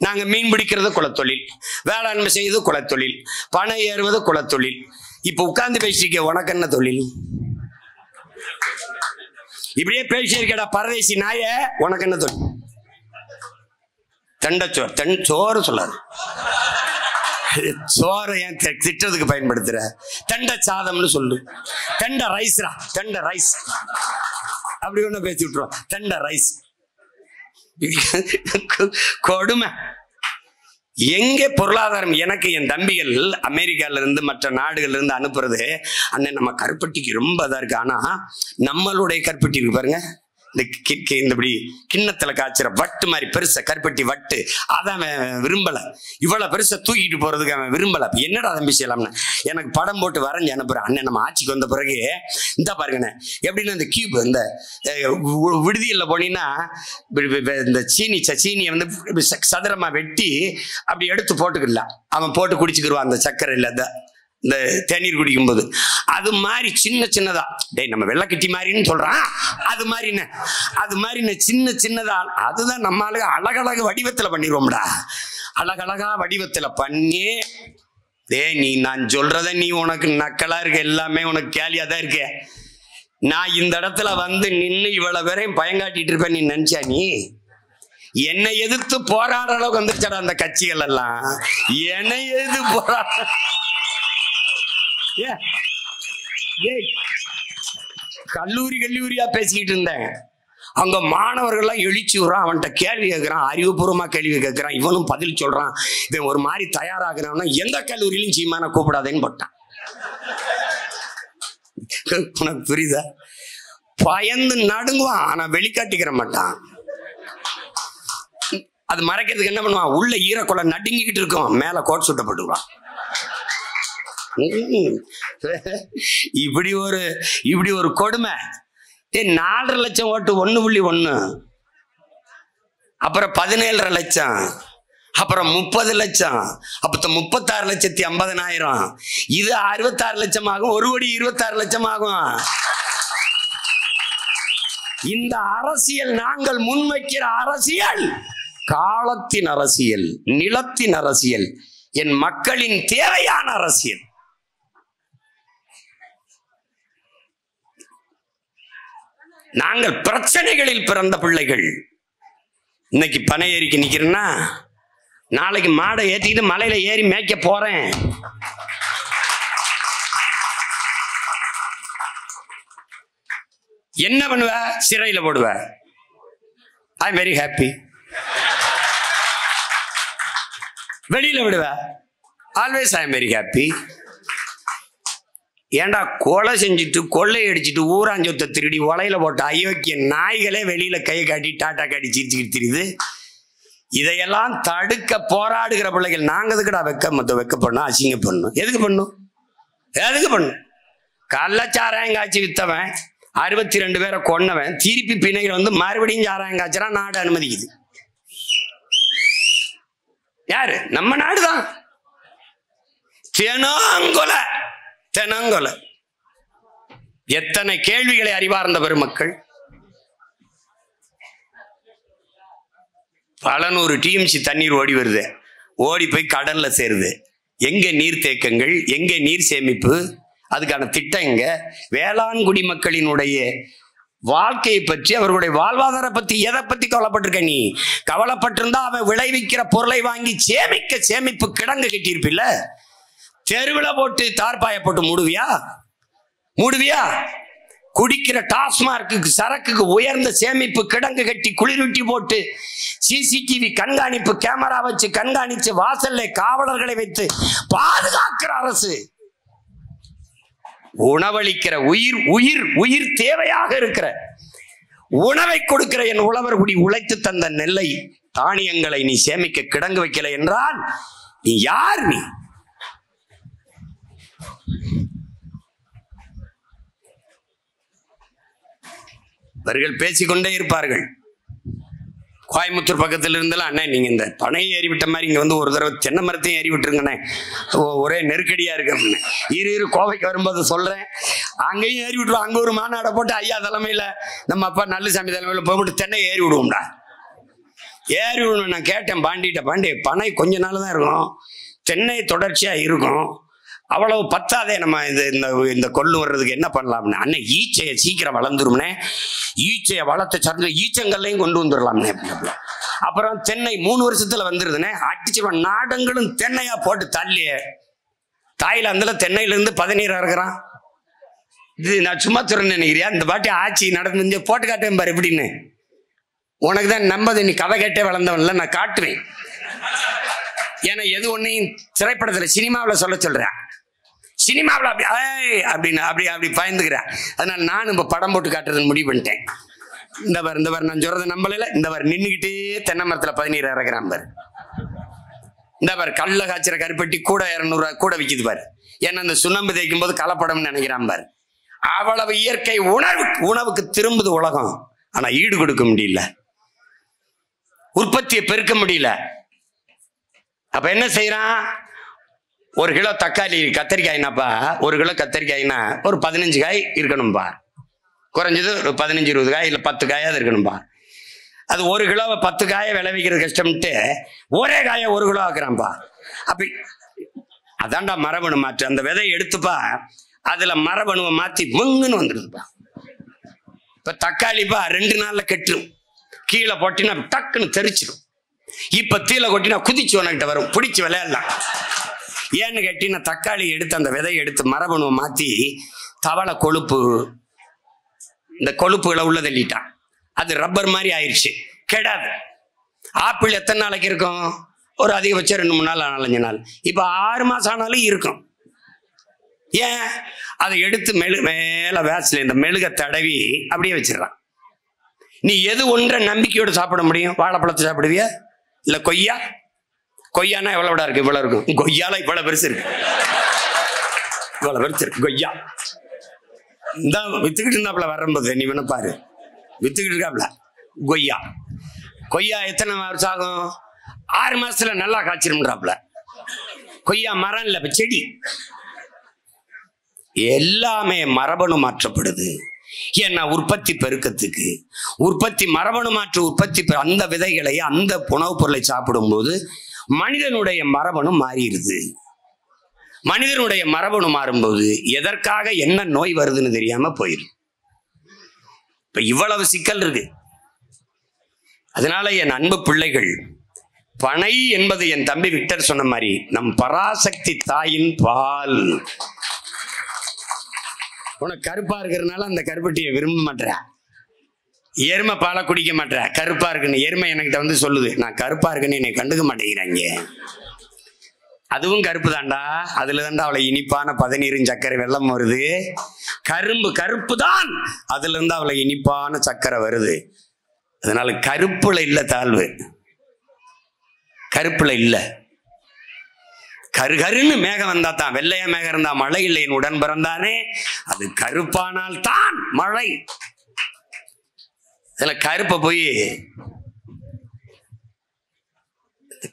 நாங்க மீன் பிடிக்கிறது குலத்தொழில், வேளாண்மை செய்வது குலத்தொழில், பணம் ஏறுவது குலத்தொழில். இப்ப உட்கார்ந்து பேசிக்க உனக்கு என்ன தொழில்? இப்படியே பேசியிருக்கடா பரதேசி நாய, உனக்கு என்ன தொழில்? தண்டச்சோறு, சோறு சொல்லாது, சோறு ஏன் திட்டத்துக்கு பயன்படுத்துற? தண்ட சாதம்னு சொல்லு, தண்ட ரைஸ்ரா, தண்ட ரைஸ் அப்படி ஒண்ணு பேசி விட்டுருவோம். தண்ட ரைஸ் கொடுமை. எங்கே பொருளாதாரம்? எனக்கு என் தம்பிகள் அமெரிக்கால இருந்து மற்ற நாடுகள்ல இருந்து அனுப்புறது, அண்ணன் நம்ம கருப்பட்டிக்கு ரொம்ப இதா இருக்கு, ஆனா நம்மளுடைய கருப்பட்டி இருக்கு பாருங்க, இந்த கிண்ணத்துல காய்ச்சற வட்டு மாதிரி பெருச கருப்பட்டி வட்டு, அதான் விரும்பல. இவ்வளவு பெருசா தூக்கிட்டு போறதுக்கு அவன் விரும்பல. என்னடா தம்பி செய்யலாம்னு எனக்கு படம் போட்டு வரைஞ்சு அனுப்புறேன். அண்ணன் நம்ம ஆட்சிக்கு வந்த பிறகு இந்த பாருங்கண்ணே எப்படின்னா, இந்த கியூப் இந்த விடுதியில் போனீங்கன்னா இந்த சீனியை வந்து சதுரமா வெட்டி அப்படி எடுத்து போட்டுக்கலாம், அவன் போட்டு குடிச்சுக்கிடுவான் அந்த சர்க்கரை இல்லை இந்த தேநீர் குடிக்கும் போது. அது மாதிரி சின்னதா, டேய் நம்ம வெள்ளக்கட்டி மாதிரின்னு சொல்றான், அது மாதிரி சின்னதா. அதுதான் நம்ம ஆளுங்க அழகழக வடிவத்துல பண்ணிடுவோம்டா, அழகழகா வடிவத்துல பண்ணி. நீ நான் சொல்றத நீ உனக்கு நக்கலா இருக்க, எல்லாமே உனக்கு கேலியா தான் இருக்க. நான் இந்த இடத்துல வந்து நின்று இவ்வளவு பேரையும் பயங்காட்டிட்டு இருப்பேன் நீ நினைச்சா? நீ என்னை எதிர்த்து போராடுற அளவுக்கு வந்துருச்சாடா அந்த கட்சிகள் எல்லாம். என்னை எதிர்த்து போராட கல்லூரியா பேசிக்கிட்டு இருந்தேன். அங்க மாணவர்கள்லாம் எழுச்சி விடுறான், அவன்கிட்ட கேள்வி கேட்கிறான், அறிவுபூர்வமா கேள்வி கேட்கிறான், இவனும் பதில் சொல்றான். இவன் ஒரு மாதிரி தயாராகிறான்னா எந்த கல்லூரியிலும் சீமான கூப்பிடாதேன்னு போட்டான். உனக்கு புரியுதா? பயந்து நடுங்குவான், ஆனா வெளிக்காட்டிக்கிற மாட்டான். அது மறைக்கிறதுக்கு என்ன பண்ணுவான், உள்ள ஈரக்குள்ள நடுங்கிக்கிட்டு இருக்கும், மேல கோட் சுட்டப்பட்டுவான். இப்படி ஒரு கொடுமை. 4.5 லட்சம் ஓட்டு 1.1, அப்புறம் 17.5 லட்சம், அப்புறம் 30 லட்சம், அப்ப 36,50,000. இது 66 லட்சம் ஆகும், 1,26 லட்சம் ஆகும். இந்த அரசியல் நாங்கள் முன்வைக்கிற அரசியல் காலத்தின் அரசியல், நிலத்தின் அரசியல், என் மக்களின் தேவையான அரசியல். நாங்கள் பிரச்சனைகளில் பிறந்த பிள்ளைகள். இன்னைக்கு பனை ஏறிக்கு நிக்கிறேன்னா, நாளைக்கு மாடை ஏற்றிக்கிட்டு மலையில ஏறி மேய்க்க போறேன். என்ன பண்ணுவ? சிறையில போடுவ. I am very happy. வெளியில விடுவ. Always I am very happy. ஏண்டா கொலை செஞ்சுட்டு கொள்ளை அடிச்சுட்டு ஊராஞ்சொத்தை திருடி ஒலையில போட்ட அயோக்கிய நாய்களே வெளியில கையை காட்டி டாட்டா காட்டி சிரிச்சுக்கிட்டு தெரியுது. இதையெல்லாம் தடுக்க போராடுகிற பிள்ளைகள். நாங்க எதுக்குடா வெக்க பண்ணோம், அசிங்க பண்ணும்? எதுக்கு பண்ணும்? கள்ளச்சாராயம் காய்ச்சி வித்தவன் 62 பேரை கொன்னவன் திருப்பி பிணைகள் வந்து மறுபடியும் சாராயம் காய்ச்சா நாடு அனுமதிக்குது. யாரு? நம்ம நாடுதான். தெனங்கொலை. எத்தனை கேள்விகளை அறிவார்ந்த பெருமக்கள். பல நூறு டிஎம்சி தண்ணீர் ஓடி வருது, ஓடி போய் கடல்ல சேருது. எங்க நீர் தேக்கங்கள், எங்க நீர் சேமிப்பு, அதுக்கான திட்டம் எங்க? வேளாண் குடிமக்களினுடைய வாழ்க்கையை பற்றி, அவர்களுடைய வாழ்வாதார பத்தி எதை பத்தி கவலைப்பட்டிருக்க? நீ கவலைப்பட்டிருந்தா அவன் விளைவிக்கிற பொருளை வாங்கி சேமிப்பு கிடங்கு கட்டியிருப்பில்ல. தெருவில் போட்டு தார்பாய போட்டு மூடுவியா? குடிக்கிற டாஸ்மார்க்கு சரக்குக்கு உயர்ந்த சேமிப்பு கிடங்கு கட்டி குளிரூட்டி போட்டு சிசிடிவி கண்காணிப்பு கேமரா வச்சு கண்காணிச்சு வாசல்ல காவலர்களை வைத்து பாதுகாக்கிற அரசு. உணவளிக்கிற உயிர் தேவையாக இருக்கிற உணவை கொடுக்கிற என் உழவர் குடி உழைத்து தந்த நெல்லை தானியங்களை நீ சேமிக்க கிடங்கு வைக்கல என்றால் நீ யார்? நீ அவர்கள் பேசிக்கொண்டே இருப்பார்கள். கோயம்புத்தூர் பக்கத்துல இருந்தெல்லாம், அண்ணே நீங்க இந்த பனையை ஏறி விட்ட மாதிரி இங்க வந்து ஒரு தடவை தென்னை மரத்தையும் ஏறி விட்டுருங்கண்ணே, ஒரே நெருக்கடியா இருக்கு அப்படின்னு. இரு கோவைக்கு வரும்போது சொல்றேன், அங்கேயும் ஏறி விட்டுருவோம். அங்க ஒரு மாநாடை போட்டு ஐயா தலைமையில, நம்ம அப்பா நல்லசாமி தலைமையில போய்விட்டு தென்னை ஏறி விடுவோம்டா. ஏறி விடணும். நான் கேட்டேன் பாண்டி பனை கொஞ்ச நாள் தான் இருக்கும், தென்னை தொடர்ச்சியா இருக்கும், அவ்வளவு பத்தாதே, நம்ம இந்த கொள்ளு வர்றதுக்கு என்ன பண்ணலாம்னு. அண்ணன் ஈச்சையை சீக்கிரம் வளர்ந்துரும்னே, ஈச்சையை வளர்த்த சார்ந்த ஈச்சங்கள்லையும் கொண்டு வந்துடலாம்னே. அப்புறம் தென்னை 3 வருஷத்துல வந்துருதுனே, அடிச்சிருவான். நாடங்களும் தென்னையா போட்டு தள்ளிய தாய்லாந்துல தென்னையிலிருந்து 17 இறக்குறான். இது நான் சும்மா சொல்றேன்னு நினைக்கிறியா? இந்த பாட்டி ஆட்சி நடந்து போட்டு காட்டுவேன் பாரு எப்படின்னு. உனக்கு தான் நம்பது, நீ கதை கேட்டே வளர்ந்தவன்ல, நான் காட்டுவேன். ஏன்னா எது ஒன்னையும் திரைப்படத்துல சினிமாவில் சொல்றேன், சினிமாவில் அப்படி பயந்துக்கிறேன். அதனால நான் இப்ப படம் போட்டு காட்டுறதுன்னு முடிவு பண்ணிட்டேன். இந்த பார் நான் சொல்றதை நம்பல. இந்த பார் நின்றுகிட்டே தென்னை மரத்துல 17 இறக்குறான் பாரு. இந்த பார் கல்ல காய்ச்சற கருப்பட்டி கூட 200 கூட விற்கிது பாரு. ஏன்னா அந்த சுண்ணாம்பு தேய்க்கும் போது கலப்படம்னு நினைக்கிறான் பாரு. அவ்வளவு இயற்கை உணவுக்கு திரும்புது உலகம். ஆனா ஈடு கொடுக்க முடியல, உற்பத்தியை பெருக்க முடியல. அப்ப என்ன செய்யறான்? 1 கிலோ தக்காளி கத்தரிக்காய்னாப்பா, 1 கிலோ கத்தரிக்காய்னா ஒரு 15 காய் இருக்கணும்பா, குறைஞ்சது ஒரு 15-20 காய் இல்லை 10 காயாவது இருக்கணும்பா. அது 1 கிலோவை 10 காயை விளைவிக்கிறது கஷ்டம்ட்டு ஒரே காயை 1 கிலோ ஆக்குறான்பா. அப்ப அதான்டா மரபணு மாற்று. அந்த விதையை எடுத்துப்பா, அதுல மரபணுவை மாத்தி முங்குன்னு வந்துடுதுப்பா. இப்ப தக்காளிப்பா 2 நாள்ல கெட்டுரும், கீழே போட்டினா டக்குன்னு தெரிச்சிடும். இப்ப தீல கொட்டினா குதிச்சு உனக்கிட்ட வரும், பிடிச்சி விளையாடலாம். ஏன்னு கேட்டீங்கன்னா தக்காளி எடுத்து அந்த விதையை எடுத்து மரபணுவை மாத்தி தவளை கொழுப்பு, இந்த கொழுப்புகளை உள்ள தள்ளிட்டான். அது ரப்பர் மாதிரி ஆயிடுச்சு, கெடாது. ஆப்பிள் எத்தனை நாளைக்கு இருக்கும்? ஒரு அதிகபட்சம் 2-3 நாள், 4-5 நாள். இப்ப 6 மாசம் ஆனாலும் இருக்கும். ஏன்? அதை எடுத்து மேல வேஸ்ல இந்த மெழுக தடவி அப்படியே வச்சிடறான். நீ எது ஒன்றை நம்பிக்கையோடு சாப்பிட முடியும்? வாழைப்பழத்தை சாப்பிடுவியா? இல்ல கொய்யானா எவ்வளவுடா இருக்கு? இவ்வளவு இருக்கும். கொய்யால இவ்வளவு பெருசு இருக்கு, இவ்வளவு பெருசு இருக்கு கொய்யா. இந்த வித்துக்கிட்டு இருந்தாப்புல வரும்போது நீ வேணா பாரு, வித்துக்கிட்டு இருக்காப்புல கொய்யா எத்தனை வருஷம் ஆகும்? 6 மாசத்துல நல்லா காய்ச்சிரும்ன்றாப்புல. கொய்யா மரம் இல்ல, செடி. எல்லாமே மரபணு மாற்றப்படுது. ஏன்னா உற்பத்தி பெருக்கத்துக்கு, உற்பத்தி மரபணு மாற்று உற்பத்தி அந்த விதைகளை, அந்த உணவுப் பொருளை சாப்பிடும் போது மனிதனுடைய மரபணு மாறிடுது. மனிதனுடைய மரபணு மாறும்போது எதற்காக என்ன நோய் வருதுன்னு தெரியாம போயிடும். இப்ப இவ்வளவு சிக்கல் இருக்கு. அதனால என் அன்பு பிள்ளைகள், பனை என்பது என் தம்பி விக்டர் சொன்ன மாதிரி நம் பராசக்தி தாயின் பால். உனக்கு கருப்பா இருக்கிறதுனால அந்த கருப்பட்டியை விரும்ப மாட்டேற, எருமை பாலை குடிக்க மாட்டேற, கருப்பா இருக்குன்னு. எருமை என்கிட்ட வந்து சொல்லுது, நான் கருப்பா இருக்குன்னு என்னை கண்டுக்க மாட்டேங்கிறாங்க. அதுவும் கருப்பு தாண்டா, அதுல தாண்டா அவளை இனிப்பான பதநீரும் சர்க்கரை வெள்ளம் வருது. கரும்பு கருப்பு தான், அதுல இருந்து அவளை இனிப்பான சர்க்கரை வருது. அதனால கருப்புல இல்ல தாழ்வு, கருப்புல இல்ல. கருகருன்னு மேகம் வந்தா தான், வெள்ளையா மேகம் இருந்தா மழை இல்லை. என் உடன் பிறந்தானே, அது கருப்பானால் தான் மழை. இதுல கருப்பை போய்,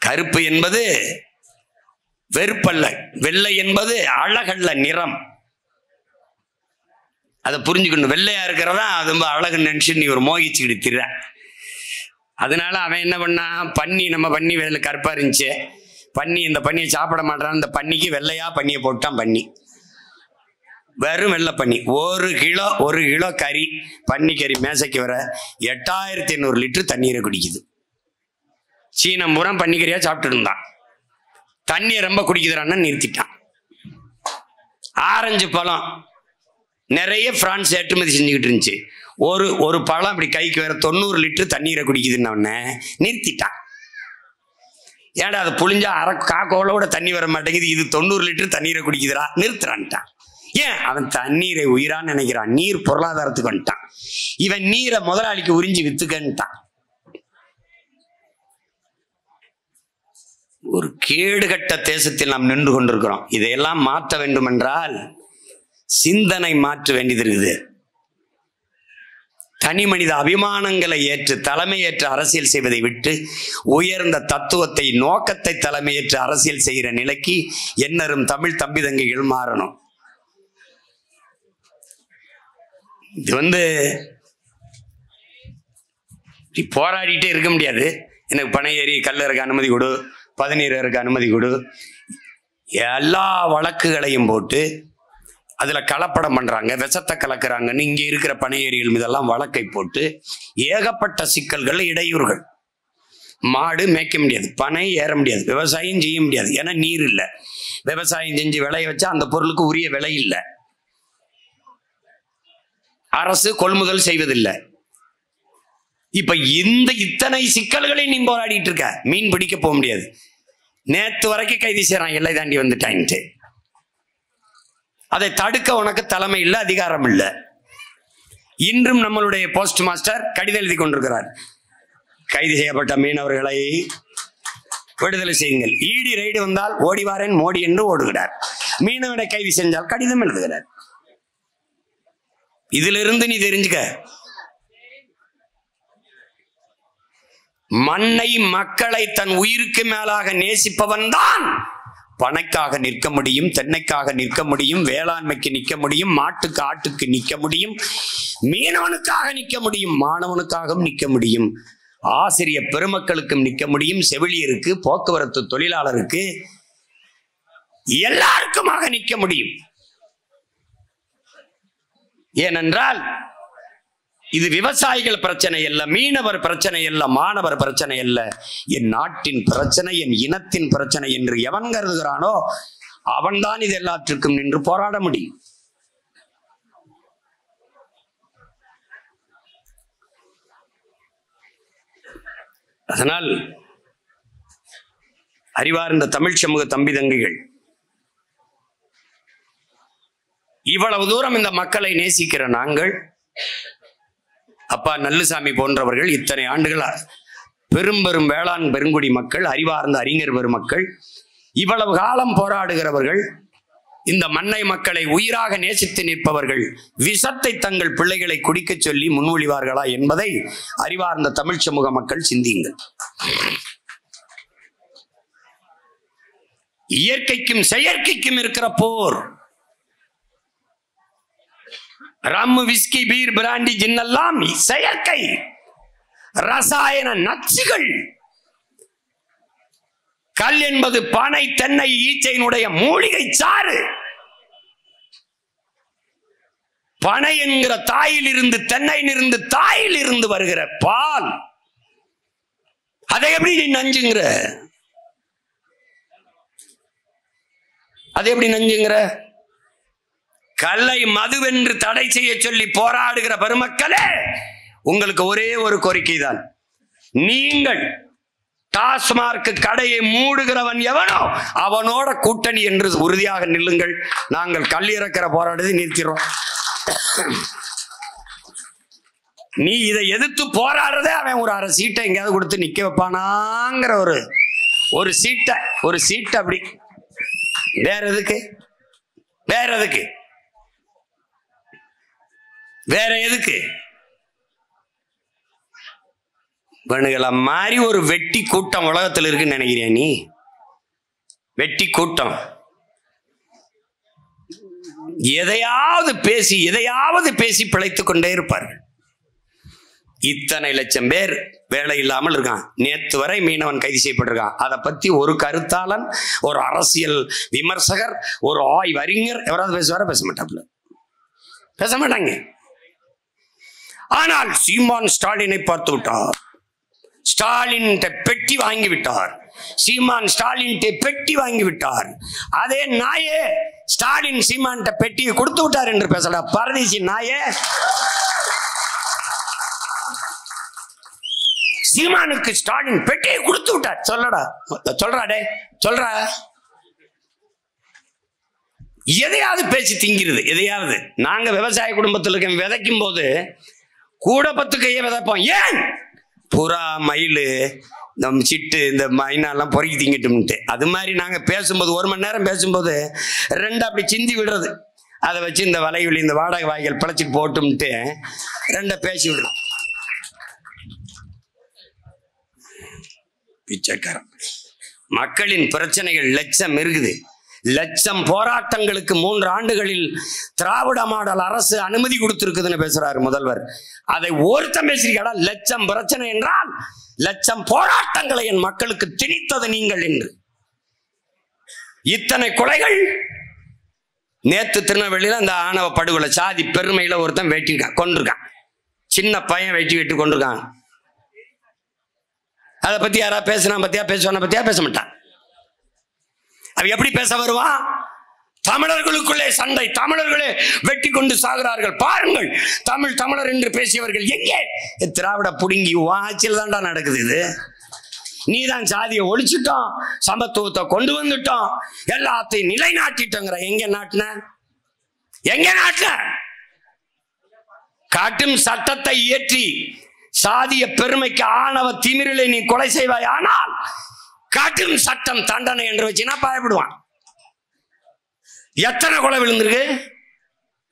கருப்பு என்பது வெறுப்பல்ல, வெள்ளை என்பது அழகல்ல, நிறம். அதை புரிஞ்சுக்கணும். வெள்ளையா இருக்கிறதா அது ரொம்ப அழகுன்னு நினைச்சு நீ ஒரு மோகிச்சுக்கிட்டு திர. அதனால அவன் என்ன பண்ணான், பன்னி, நம்ம பன்னி வெள்ளை கருப்பா இருந்துச்சு, பன்னி இந்த பன்னியை சாப்பிட மாட்டான், இந்த பன்னிக்கு வெள்ளையா பன்னியை போட்டான். பன்னி வெறும் வெள்ளை பன்னி. ஒரு கிலோ கறி, பன்னி கறி மேசைக்கு வர 8500 லிட்டர் தண்ணீரை குடிக்குது. சீனம் பூரா பன்னிக்கறியா சாப்பிட்டு இருந்தான். தண்ணியை ரொம்ப குடிக்குதுறான்னு நிறுத்திட்டான். ஆரஞ்சு பழம் நிறைய பிரான்ஸ் ஏற்றுமதி செஞ்சுக்கிட்டு இருந்துச்சு. ஒரு பழம் இப்படி கைக்கு வேற 90 லிட்டர் தண்ணீரை குடிக்குதுன்னு நிறுத்திட்டான். ஏடா அது புளிஞ்சா காக்கோளோட தண்ணி வர மாட்டேங்குது, இது 90 லிட்டர் தண்ணீரை குடிக்குதுரா, நிறுத்துறான்ட்டான். ஏன்? அவன் தண்ணீரை உயிரான்னு நினைக்கிறான். நீர் பொருளாதாரத்துக்கு வந்துட்டான். இவன் நீரை முதலாளிக்கு உறிஞ்சி வித்துக்கன்ட்டான். ஒரு கேடுகட்ட தேசத்தில் நாம் நின்று கொண்டிருக்கிறோம். இதையெல்லாம் மாற்ற வேண்டும் என்றால் சிந்தனை மாற்ற வேண்டியது இருக்குது. தனி மனித அபிமானங்களை ஏற்று தலைமையேற்று அரசியல் செய்வதை விட்டு உயர்ந்த தத்துவத்தை, நோக்கத்தை தலைமையேற்று அரசியல் செய்கிற நிலைக்கு என்னரும் தமிழ் தம்பி தங்கைகள் மாறணும். இது போராடிட்டே இருக்க முடியாது. எனக்கு பனை ஏறி கல்ல இருக்க அனுமதி கொடு, பதநீர் இருக்க அனுமதி கொடு, எல்லா வழக்குகளையும் போட்டு அதுல கலப்படம் பண்றாங்க, விஷத்தை கலக்குறாங்கன்னு இங்க இருக்கிற பனை ஏரிகள் மீதெல்லாம் வழக்கை போட்டு ஏகப்பட்ட சிக்கல்கள், இடையூறுகள். மாடு மேய்க்க முடியாது, பனை ஏற முடியாது, விவசாயம் செய்ய முடியாது, ஏன்னா நீர் இல்லை. விவசாயம் செஞ்சு விளைய வச்சா அந்த பொருளுக்கு உரிய விலை இல்லை. அரசு கொள்முதல் செய்வதில்லை. இப்ப இத்தனை சிக்கல்களை நீ போராடிட்டு இருக்க. மீன் பிடிக்க போக முடியாது. நேத்து வரைக்கும் கைது செய்யறான், எல்லை தாண்டி வந்துட்டான்ட்டு. அதை தடுக்க உனக்கு தலைமை இல்லை, அதிகாரம் இல்லை. இன்றும் நம்மளுடைய போஸ்ட் மாஸ்டர் கடிதம் எழுதி கொண்டிருக்கிறார். கைது செய்யப்பட்ட மீனவர்களை விடுதலை செய்யுங்கள். ஈடி ரைடு வந்தால் ஓடிவாரேன் மோடி என்று ஓடுகிறார். மீனவனை கைது செஞ்சால் கடிதம் எழுதுகிறார். இதிலிருந்து நீ தெரிஞ்சுக்க, மண்ணை மக்களை தன் உயிருக்கு மேலாக நேசிப்பவன் தான் பனைக்காக நிற்க முடியும், தென்னைக்காக நிற்க முடியும், வேளாண்மைக்கு நிற்க முடியும், மாட்டுக்கு ஆட்டுக்கு நிற்க முடியும், மீனவனுக்காக நிற்க முடியும், மாணவனுக்காகவும் நிற்க முடியும், ஆசிரியர் பெருமக்களுக்கும் நிற்க முடியும், செவிலியருக்கு, போக்குவரத்து தொழிலாளருக்கு, எல்லாருக்குமாக நிற்க முடியும். ஏனென்றால் இது விவசாயிகள் பிரச்சனை அல்ல, மீனவர் பிரச்சனை அல்ல, மாணவர் பிரச்சனை அல்ல, என் நாட்டின் பிரச்சனை, என் இனத்தின் பிரச்சனை என்று எவன் கருதுகிறானோ அவன்தான் இது எல்லாத்திற்கும் நின்று போராட முடியும். அதனால் அறிவார்ந்த தமிழ் சமூக தம்பி தங்கைகள், இவ்வளவு தூரம் இந்த மக்களை நேசிக்கிற நாங்கள், அப்பா நல்லுசாமி போன்றவர்கள், இத்தனை ஆண்டுகள் பெரும் பெரும் வேளாண் பெருங்குடி மக்கள், அறிவார்ந்த அறிஞர் பெருமக்கள், இவ்வளவு காலம் போராடுகிறவர்கள், இந்த மண்ணை மக்களை உயிராக நேசித்து நிற்பவர்கள் விஷத்தை தங்கள் பிள்ளைகளை குடிக்க சொல்லி முன்மொழிவார்களா என்பதை அறிவார்ந்த தமிழ் சமூக மக்கள் சிந்தியுங்கள். இயற்கைக்கும் செயற்கைக்கும் இருக்கிற போர். ரம், விஸ்கி, பீர், பிராண்டி, ஜின்னெல்லாம் செயற்கை ரசாயன நச்சுகள். கல் என்பது பனை, தென்னை, ஈச்சையினுடைய மூலிகை சாறு. பனை என்கிற தாயில் இருந்து, தென்னையிலிருந்து, தாயில் இருந்து வருகிற பால். அதை எப்படி நீ நஞ்சுங்கிற? அதை எப்படி நஞ்சுங்கிற? கல்லை மதுவென்று தடை செய்ய சொல்லி போராடுகிற பெருமக்களே, உங்களுக்கு ஒரே ஒரு கோரிக்கை தான். நீங்கள் டாஸ்மார்க் கடையை மூடுகிறவன் எவனோ அவனோட கூட்டணி என்று உறுதியாக நில்லுங்கள். நாங்கள் கல் இறக்கிற போராட்டத்தை நிறுத்திடுறோம். நீ இதை எதிர்த்து போராடுறதே அவன் ஒரு அரை சீட்டை எங்கேயாவது கொடுத்து நிக்க வைப்பானாங்கிற ஒரு ஒரு சீட்டை அப்படி வேற எதுக்கு? வேணுகளா மாதிரி ஒரு வெட்டி கூட்டம் உலகத்தில் இருக்குன்னு நினைக்கிறியா நீ? வெட்டி கூட்டம் எதையாவது பேசி பிழைத்துக் கொண்டே இருப்பார்கள். இத்தனை லட்சம் பேர் வேலை இல்லாமல் இருக்கான். நேற்று வரை மீனவன் கைது செய்யப்பட்டிருக்கான். அதை பத்தி ஒரு கருத்தாளன், ஒரு அரசியல் விமர்சகர், ஒரு ஆய்வறிஞர் எவராது பேசுவார? பேச மாட்டாங்க. ஆனால் சீமான் ஸ்டாலினை பார்த்து விட்டார். ஸ்டாலின் பெட்டி வாங்கிவிட்டார். சீமான் ஸ்டாலின் பெட்டி வாங்கிவிட்டார். அதே நாயே ஸ்டாலின் சீமான் பெட்டியை கொடுத்து விட்டார் என்று பேசடா பரதேசி நாயே. சீமானுக்கு ஸ்டாலின் பெட்டியை கொடுத்து விட்டார். சொல்றா. எதையாவது பேசி திங்கிறது. எதையாவது. நாங்க விவசாய குடும்பத்தில் இருக்க விதைக்கும் போது கூட 10 கையை விதைப்போம். ஏன்? புறா, மயில், நம்ம சிட்டு, இந்த மைனாலாம் பொறுக்கி திங்கிட்டும்ட்டு. அது மாதிரி நாங்கள் பேசும்போது 1 மணி நேரம் பேசும்போது 2 அப்படி சிந்தி விடுறது. அதை வச்சு இந்த வலைவெளி, இந்த வாடகை வாய்கள் பிழைச்சிட்டு போட்டும்ட்டு 2 பேசி விடுறோம். பிச்சைக்காரன். மக்களின் பிரச்சனைகள் லட்சம் இருக்குது. லட்சம் போராட்டங்களுக்கு 3 ஆண்டுகளில் திராவிட மாடல் அரசு அனுமதி கொடுத்திருக்குதுன்னு பேசுறாரு முதல்வர். அதை ஒருத்தம் பேசிருக்கா? லட்சம் பிரச்சனை என்றால் லட்சம் போராட்டங்களை என் மக்களுக்கு திணித்தது நீங்கள் என்று. இத்தனை கொலைகள். நேத்து திருநெல்வேலியில அந்த ஆணவ படுகொலை சாதி பெருமையில ஒருத்தன் வெட்டிருக்கான், கொண்டிருக்கான். சின்ன பையன் வெட்டி கொண்டிருக்கான். அதை பத்தி யாரா பேசுவான பத்தியா பேச மாட்டான். அவ எப்படி பேச வருவான்? தமிழர்களுக்குள்ளே சண்டை, தமிழர்களே வெட்டி கொண்டு சாகிறார்கள் பாருங்கள். தமிழர் என்று பேசியவர்கள் எங்கே? திராவிட புடுங்கி ஆட்சியில் தான்டா நடக்குது. இது நீதான் சாதியை ஒழிச்சுட்டோம், சமத்துவத்தை கொண்டு வந்துட்டோம், எல்லாத்தையும் நிலைநாட்டிட்டோங்கிற. எங்க நாட்டின காட்டும் சட்டத்தை இயற்றி சாதிய பெருமைக்கு ஆணவ திமிரிலே நீ கொலை செய்வாய். ஆனால் காட்டும் சட்டம் தண்டனை என்று வச்சுன்னா பயப்படுவான். எத்தனை கொலை விழுந்திருக்கு?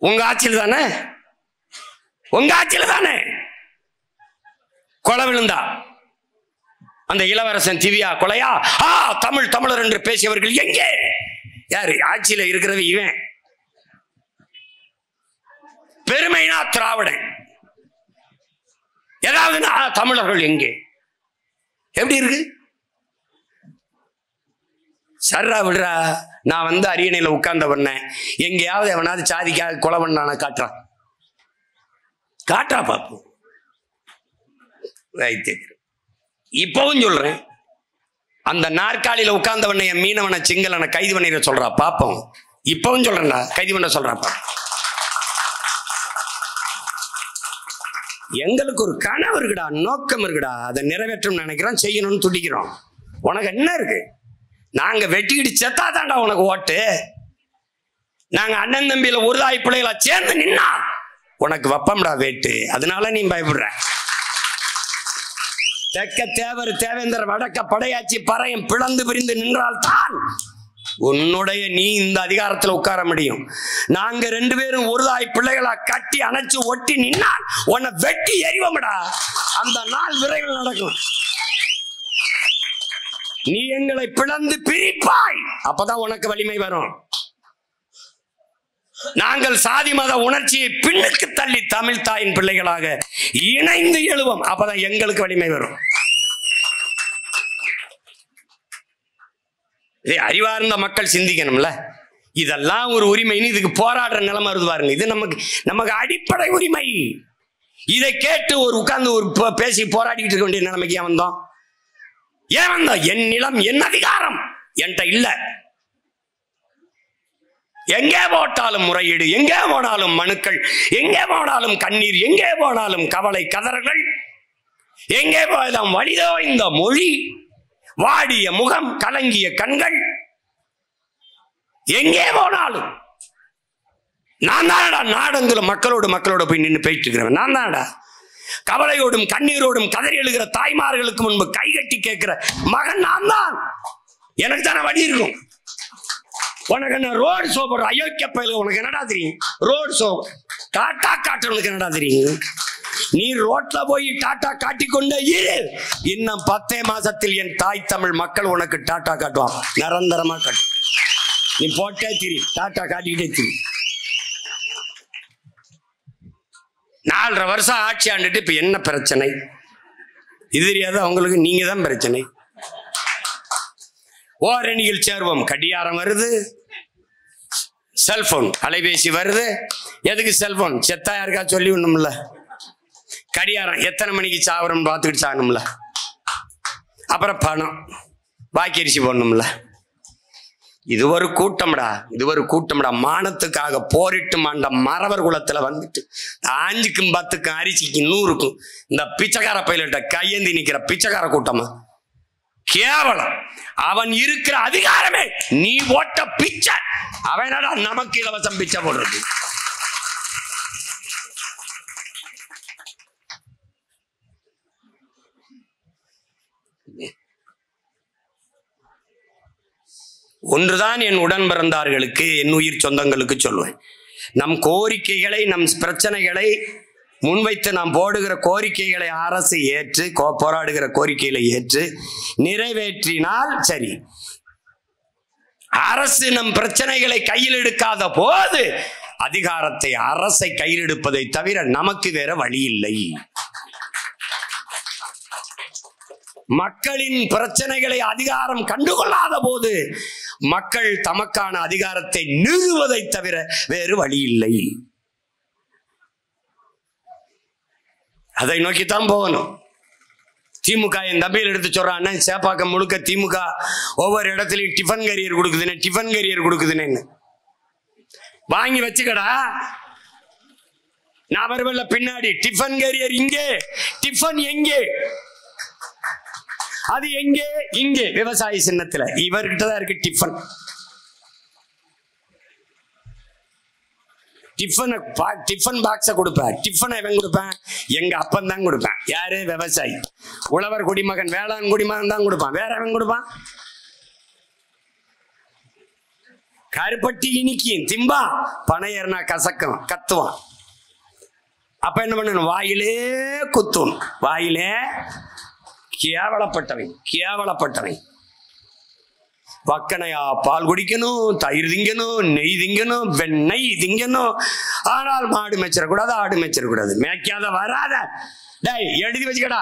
உங்க ஆட்சியில் தானே கொலை விழுந்தா. அந்த இளவரசன் திவ்யா கொலையா? தமிழர் என்று பேசியவர்கள் எங்கே? யாரு ஆட்சியில இருக்கிறது? இவன். பெருமைனா திராவிடன், ஏதாவது தமிழர்கள் எங்கே? எப்படி இருக்கு? சர்ரா விடுறா. நான் அரியணையில உட்கார்ந்த பண்ணேன். எங்கேயாவது எவனாவது சாதிக்காக கொலை பண்ணான காட்டுறா பாப்போம். இப்பவும் சொல்றேன், அந்த நாற்காலியில உட்கார்ந்தவனை என் மீனவனை சிங்களனை கைது பண்ணிட சொல்றா பாப்போம். இப்பவும் சொல்றேன்டா, கைது பண்ண சொல்றா பாப்போம். எங்களுக்கு ஒரு கனவு இருக்குடா, நோக்கம் இருக்குடா, அதை நிறைவேற்றும் நினைக்கிறோம், செய்யணும்னு துடிக்கிறோம். உனக்கு என்ன இருக்கு? நாங்க வெட்டிக்கிட்டு செத்தா தாண்டா உனக்கு ஓட்டு. நாங்க அண்ணன் தம்பியில ஒரு தாய் பிள்ளைகளா சேர்ந்து நின்னா உனக்கு வப்பம்டா வேட்டு. அதனால நீ பயப்படுற. தெக்க தேவர் தேவேந்தர் வடக்க படையாச்சி பறையும் பிளந்து பிரிந்து நின்றால் தான் உன்னுடைய நீ இந்த அதிகாரத்தில் உட்கார முடியும். நாங்க 2 பேரும் ஒரு தாய் பிள்ளைகளா கட்டி அணைச்சு ஒட்டி நின்னால் உன்னை வெட்டி எறிவோம்டா. அந்த நாள் விரைவில் நடக்கும். நீ எங்களை பிளந்து பிரிப்பாய், அப்பதான் உனக்கு வலிமை வரும். நாங்கள் சாதி மத உணர்ச்சியை பின்னுக்கு தள்ளி தமிழ் தாயின் பிள்ளைகளாக இணைந்து எழுவோம், அப்பதான் எங்களுக்கு வலிமை வரும். அறிவார்ந்த மக்கள் சிந்திக்கணும்ல. இதெல்லாம் ஒரு உரிமைன்னு இதுக்கு போராடுற நிலைமை வருது பாருங்க. இது நமக்கு அடிப்படை உரிமை. இதை கேட்டு உட்கார்ந்து பேசி போராடிக்கிட்டு இருக்க வேண்டிய நிலைமைக்கு வந்தோம். ஏன் வந்தோம்? என் நிலம், என் அதிகாரம் என்கிட்ட இல்ல. எங்கே போட்டாலும் முறையீடு, எங்கே போனாலும் மனுக்கள், எங்கே போனாலும் கண்ணீர், எங்கே போனாலும் கவலை கதறல்கள், எங்கே போயதாம் வலிதோ இந்த மொழி, வாடிய முகம், கலங்கிய கண்கள், எங்கே போனாலும் நான் தானடா நாடங்குல மக்களோட போய் நின்று போயிட்டு இருக்கிறேன். நான் தானடா கவலையோடும் கண்ணீரோடும் கதறி எழுகிற தாய்மார்களுக்கு முன்பு கைகட்டி கேட்கிற மகன் நான் தான். எனக்கு தானே வழி இருக்கும். உனக்கு என்ன ரோடு ஷோ போடுற அயோக்கிய பயில உனக்கு என்னடா தெரியும்? ரோடு ஷோ டாட்டா காட்டுறவனுக்கு என்னடா தெரியும்? நீ ரோட்ல போய் டாட்டா காட்டிக்கொண்டே இரு. இன்னும் 10 மாசத்தில் என் தாய் தமிழ் மக்கள் உனக்கு டாட்டா காட்டுவான். நிரந்தரமா காட்டு. நீ போட்டே திரி, டாட்டா காட்டிக்கிட்டே திரி. 4.5 வருஷம் ஆட்சி ஆண்டுட்டு இப்ப என்ன பிரச்சனை? இது தெரியாது அவங்களுக்கு. நீங்க தான் பிரச்சனை. ஓரணியில் சேர்வோம். கடியாரம் வருது, செல்போன் அலைபேசி வருது. எதுக்கு செல்போன்? செத்தா யாருக்கா சொல்லி ஒண்ணும்ல. கடியாரம் எத்தனை மணிக்கு சாவரம் பார்த்துக்கிட்டு சாகணும்ல. அப்புறம் பணம் வாக்கரிசி போடணும்ல. இது ஒரு கூட்டம்டா, இது ஒரு கூட்டம்டா. மானத்துக்காக போரிட்டு மாண்ட மறவர் குலத்துல வந்துட்டு 5க்கும் 10க்கும் அரிசிக்கும் 100க்கும் இந்த பிச்சைக்கார பையிலிட்ட கையேந்தி நிக்கிற பிச்சைக்கார கூட்டமா? கேவலம். அவன் இருக்கிற அதிகாரமே நீ ஓட்ட பிச்சை. அவனடா நமக்கு இலவசம் பிச்சை போடுறது. ஒன்றுதான் என் உடன் பிறந்தார்களுக்கு, என் உயிர் சொந்தங்களுக்கு சொல்லுவேன். நம் கோரிக்கைகளை, நம் பிரச்சனைகளை முன்வைத்து நாம் போடுகிற கோரிக்கைகளை அரசு ஏற்று, போராடுகிற கோரிக்கைகளை ஏற்று நிறைவேற்றினால் சரி. அரசு நம் பிரச்சனைகளை கையில் எடுக்காத போது அதிகாரத்தை அரசை கையில் எடுப்பதை தவிர நமக்கு வேற வழி இல்லை. மக்களின் பிரச்சனைகளை அதிகாரம் கண்டுகொள்ளாத போது மக்கள் தமக்கான அதிகாரத்தை நிறுவுவதை தவிர வேறு வழி இல்லை. அதை நோக்கித்தான் போகணும். திமுக என் தம்பியில் எடுத்து சொல்றான், சேப்பாக்கம் முழுக்க திமுக ஒவ்வொரு இடத்துலயும் டிஃபன் கேரியர் கொடுக்குதுன்னு, டிஃபன் கேரியர் கொடுக்குதுன்னு வாங்கி வச்சுக்கடா. நான் வருவல்ல பின்னாடி. டிஃபன் கேரியர் இங்கே, டிஃபன் எங்கே? அது எங்கே? இங்கே விவசாய சின்னத்துல. இவர்கிட்டதான் இருக்கு டிஃபன். டிஃபன் பாக்ஸ கொடுப்பேன். டிஃபன் எவன் கொடுப்பேன்? எங்க அப்பன் தான் கொடுப்பேன். யாரு? விவசாயி, உழவர் குடிமகன், வேளாண் குடிமகன் தான் கொடுப்பான். வேற எவன் கொடுப்பான்? கருப்பட்டி இனிக்கும், திம்பா, பனையர்னா கசக்கம், கத்துவான். அப்ப என்ன பண்ணணும்? வாயிலே குத்தும். வாயிலே. கேவலப்பட்டவை, கேவலப்பட்டவை. வக்கனையா பால் குடிக்கணும், தயிர் திங்கணும், நெய் திங்கணும், வெண்ணெய் திங்கணும். ஆனால் மாடு மேய்ச்சிடக்கூடாது, ஆடு மேய்ச்சிடக்கூடாது. மேய்க்காத வராத. டேய் எழுதி வச்சுக்கடா.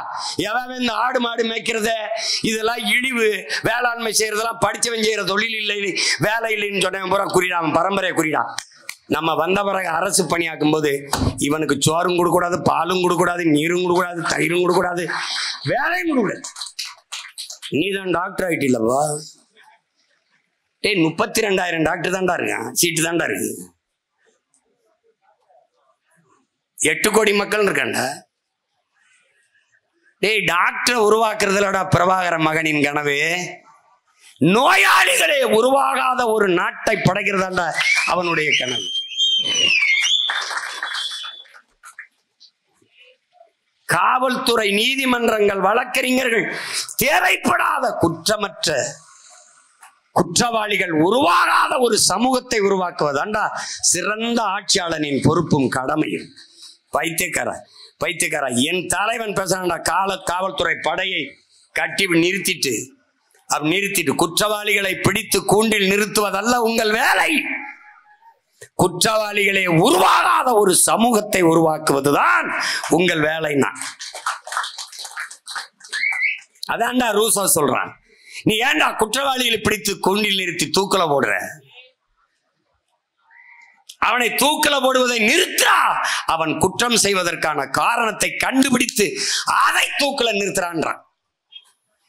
எவன் இந்த ஆடு மாடு மேய்க்கிறத இதெல்லாம் இழிவு, வேளாண்மை செய்யறதெல்லாம் படிச்சவன் செய்யற தொழில் இல்லை, வேலை இல்லைன்னு சொன்னவன் பூரா குறிடா, அவன் பரம்பரையை குறிடா. நம்ம வந்த பிறகு அரசு பணியாக்கும் போது இவனுக்கு சோறும் கொடுக்கூடாது, பாலும் கொடுக்கூடாது, நீரும் கொடுக்கூடாது, தயிரும் கொடுக்கூடாது, வேலையும் கொடுக்கூடாது. நீதான் டாக்டர் ஆயிட்டில்லப்பா. டேய் 32,000 டாக்டர் தான்டா இருக்கான், சீட்டு தான்டா இருக்கு. 8 கோடி மக்கள் இருக்காண்டா. டேய் டாக்டரை உருவாக்குறதுலடா பிரபாகர மகனின் கனவு. நோயாளிகளே உருவாகாத ஒரு நாட்டை படைக்கிறதாண்டா அவனுடைய கனவு. காவல்துறை, நீதிமன்றங்கள், வழக்கறிஞர்கள், தேவைப்படாத குற்றமற்ற குற்றவாளிகள் உருவாகாத ஒரு சமூகத்தை உருவாக்குவதாண்டா சிறந்த ஆட்சியாளனின் பொறுப்பும் கடமையும். பைத்தியக்கார என் தலைவன் பேசுறான்டா. காவல்துறை படையை கட்டி நிறுத்திட்டு குற்றவாளிகளை பிடித்து கூண்டில் நிறுத்துவதல்ல உங்கள் வேலை. குற்றவாளிகளை உருவாகாத ஒரு சமூகத்தை உருவாக்குவதுதான் உங்கள் வேலைன்னா. அதான்டா ரூசோ சொல்றான். நீ ஏன்டா குற்றவாளிகளை பிடித்து கூண்டில் நிறுத்தி தூக்கல போடுற? அவனை தூக்கல போடுவதை நிறுத்தா. அவன் குற்றம் செய்வதற்கான காரணத்தை கண்டுபிடித்து அதை தூக்கல நிறுத்துறான்றான்.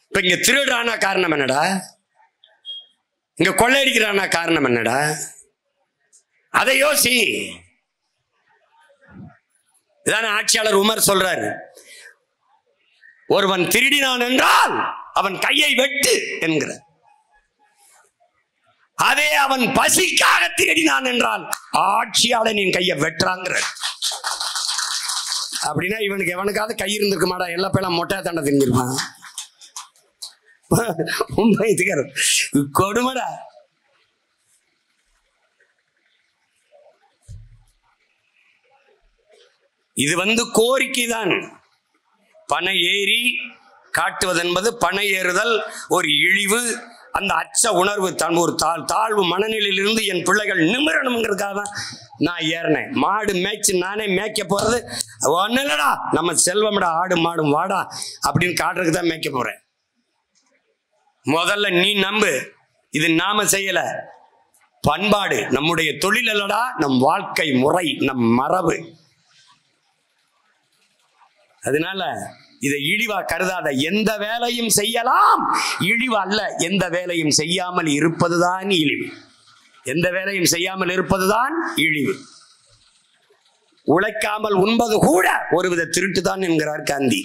இப்ப இங்க திருடுறானா காரணம் என்னடா? இங்க கொள்ளையடிக்கிறானா காரணம் என்னடா? அதை யோசி. இதான ஆட்சியாளர் உமர் சொல்றாரு, ஒருவன் திருடினான் என்றால் அவன் கையை வெட்டு என்கிற. அதே அவன் பசிக்காக திருடினான் என்றால் ஆட்சியாளனின் கையை வெட்டுறாங்கிற. அப்படின்னா இவனுக்கு எவனுக்காவது கை இருந்திருக்க மாட்டா, எல்லா பேரும் மொட்டை தண்டை தெரிஞ்சிருப்பான். கொடுமடா. இது கோரிக்கை தான். பனை ஏறி காட்டுவது என்பது பனை ஏறுதல் ஒரு இழிவு, அந்த அச்ச உணர்வு, தன் ஒரு தாழ்வு மனநிலையில் இருந்து என் பிள்ளைகள் நிமிரணுங்கிறதுக்காக தான் நான் ஏறினேன். மாடு மேய்ச்சி நானே மேய்க்க போறது ஒன்னும் இல்லடா, நம்ம செல்வம்டா, ஆடு மாடும் வாடா அப்படின்னு காட்டுறதுக்கு தான் மேய்க்க போறேன். முதல்ல நீ நம்பு, இது நாம செய்யல, பண்பாடு நம்முடைய தொழில் அல்லடா, நம் வாழ்க்கை முறை, நம் மரபு. அதனால இதை இழிவா கருதாத. எந்த வேலையும் செய்யலாம், இழிவு அல்ல. எந்த வேலையும் செய்யாமல் இருப்பதுதான் இழிவு. எந்த வேலையும் செய்யாமல் இருப்பதுதான் இழிவு. உழைக்காமல் உண்பது கூட ஒருவித திருட்டு தான் என்கிறார் காந்தி.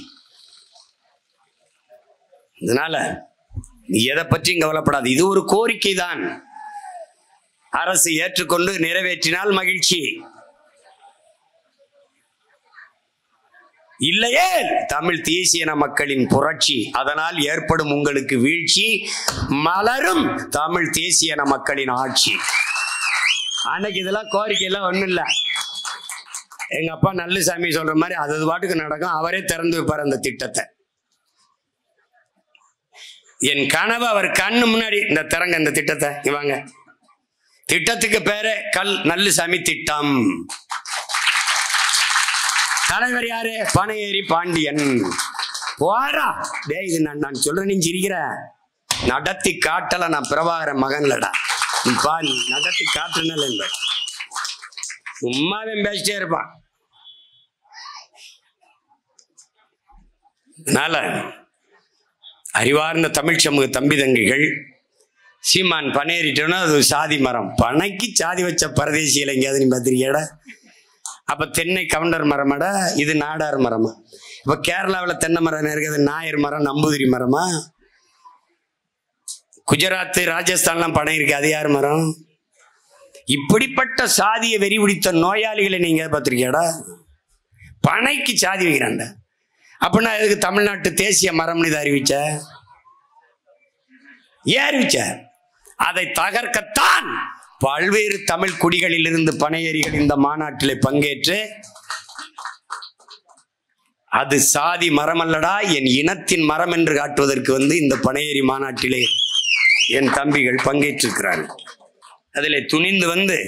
அதனால நீ எதை பற்றியும் கவலைப்படாது. இது ஒரு கோரிக்கை தான். அரசு ஏற்றுக்கொண்டு நிறைவேற்றினால் மகிழ்ச்சி, இல்லையே தமிழ் தேசிய மக்களின் புரட்சி, அதனால் ஏற்படும் உங்களுக்கு வீழ்ச்சி, மலரும் தமிழ் தேசிய மக்களின் ஆட்சி. அன்னைக்கு இதெல்லாம் கோரிக்கை எல்லாம் ஒண்ணும் இல்ல. எங்க அப்பா நல்லசாமி சொல்ற மாதிரி அது பாட்டுக்கு நடக்கும். அவரே திறந்து வைப்பார் அந்த திட்டத்தை. என் கனவு அவர் கண்ணு முன்னாடி இந்த திறங்க இந்த திட்டத்தை இவாங்க. திட்டத்துக்கு பேரு நல்லசாமி திட்டம். தலைவர் யாரு? பனையேறி பாண்டியன். வாரா டே, இது நான் சொல்றேன், நீ சிரிக்கிற. நடத்தி காட்டல, நான் பிரபாகர மகன்லடா. நீ நடத்தி காட்டுனல என்பது சும்மாவே பேசிட்டே இருப்பான். அதனால அறிவார்ந்த தமிழ் சமூக தம்பி தங்கைகள், சீமான் பனையேறிட்டோன்னா அது சாதி மரம். பனைக்கு சாதி வச்ச பரதேசியில் எங்கேயாவது நீ பார்த்திருக்கியாடா? அப்ப தென்னை கவுண்டர் மரமாடா, இது நாடார் மரமா? இப்ப கேரளாவில் தென்னை மரம் இருக்குது, நாயர் மரம், நம்பூதிரி மரமா? குஜராத் ராஜஸ்தான்லாம் பனை இருக்கு, அது யார் மரம்? இப்படிப்பட்ட சாதிய வெறி பிடித்த நோயாளிகளை நீங்க பார்த்திருக்கியாடா? பனைக்கு சாதி வைக்கிறாண்ட. அப்படின்னா இதுக்கு தமிழ்நாட்டு தேசிய மரம்னு இதை அறிவிச்ச? ஏன் அறிவிச்ச? அதை தகர்க்கத்தான் பல்வேறு தமிழ் குடிகளில் இருந்து பனையேறிகள் இந்த மாநாட்டிலே பங்கேற்று, அது சாதி மரம் அல்லடா, என் இனத்தின் மரம் என்று காட்டுவதற்கு இந்த பனையேறி மாநாட்டிலே என் தம்பிகள் பங்கேற்றிருக்கிறார்கள். அதிலே துணிந்து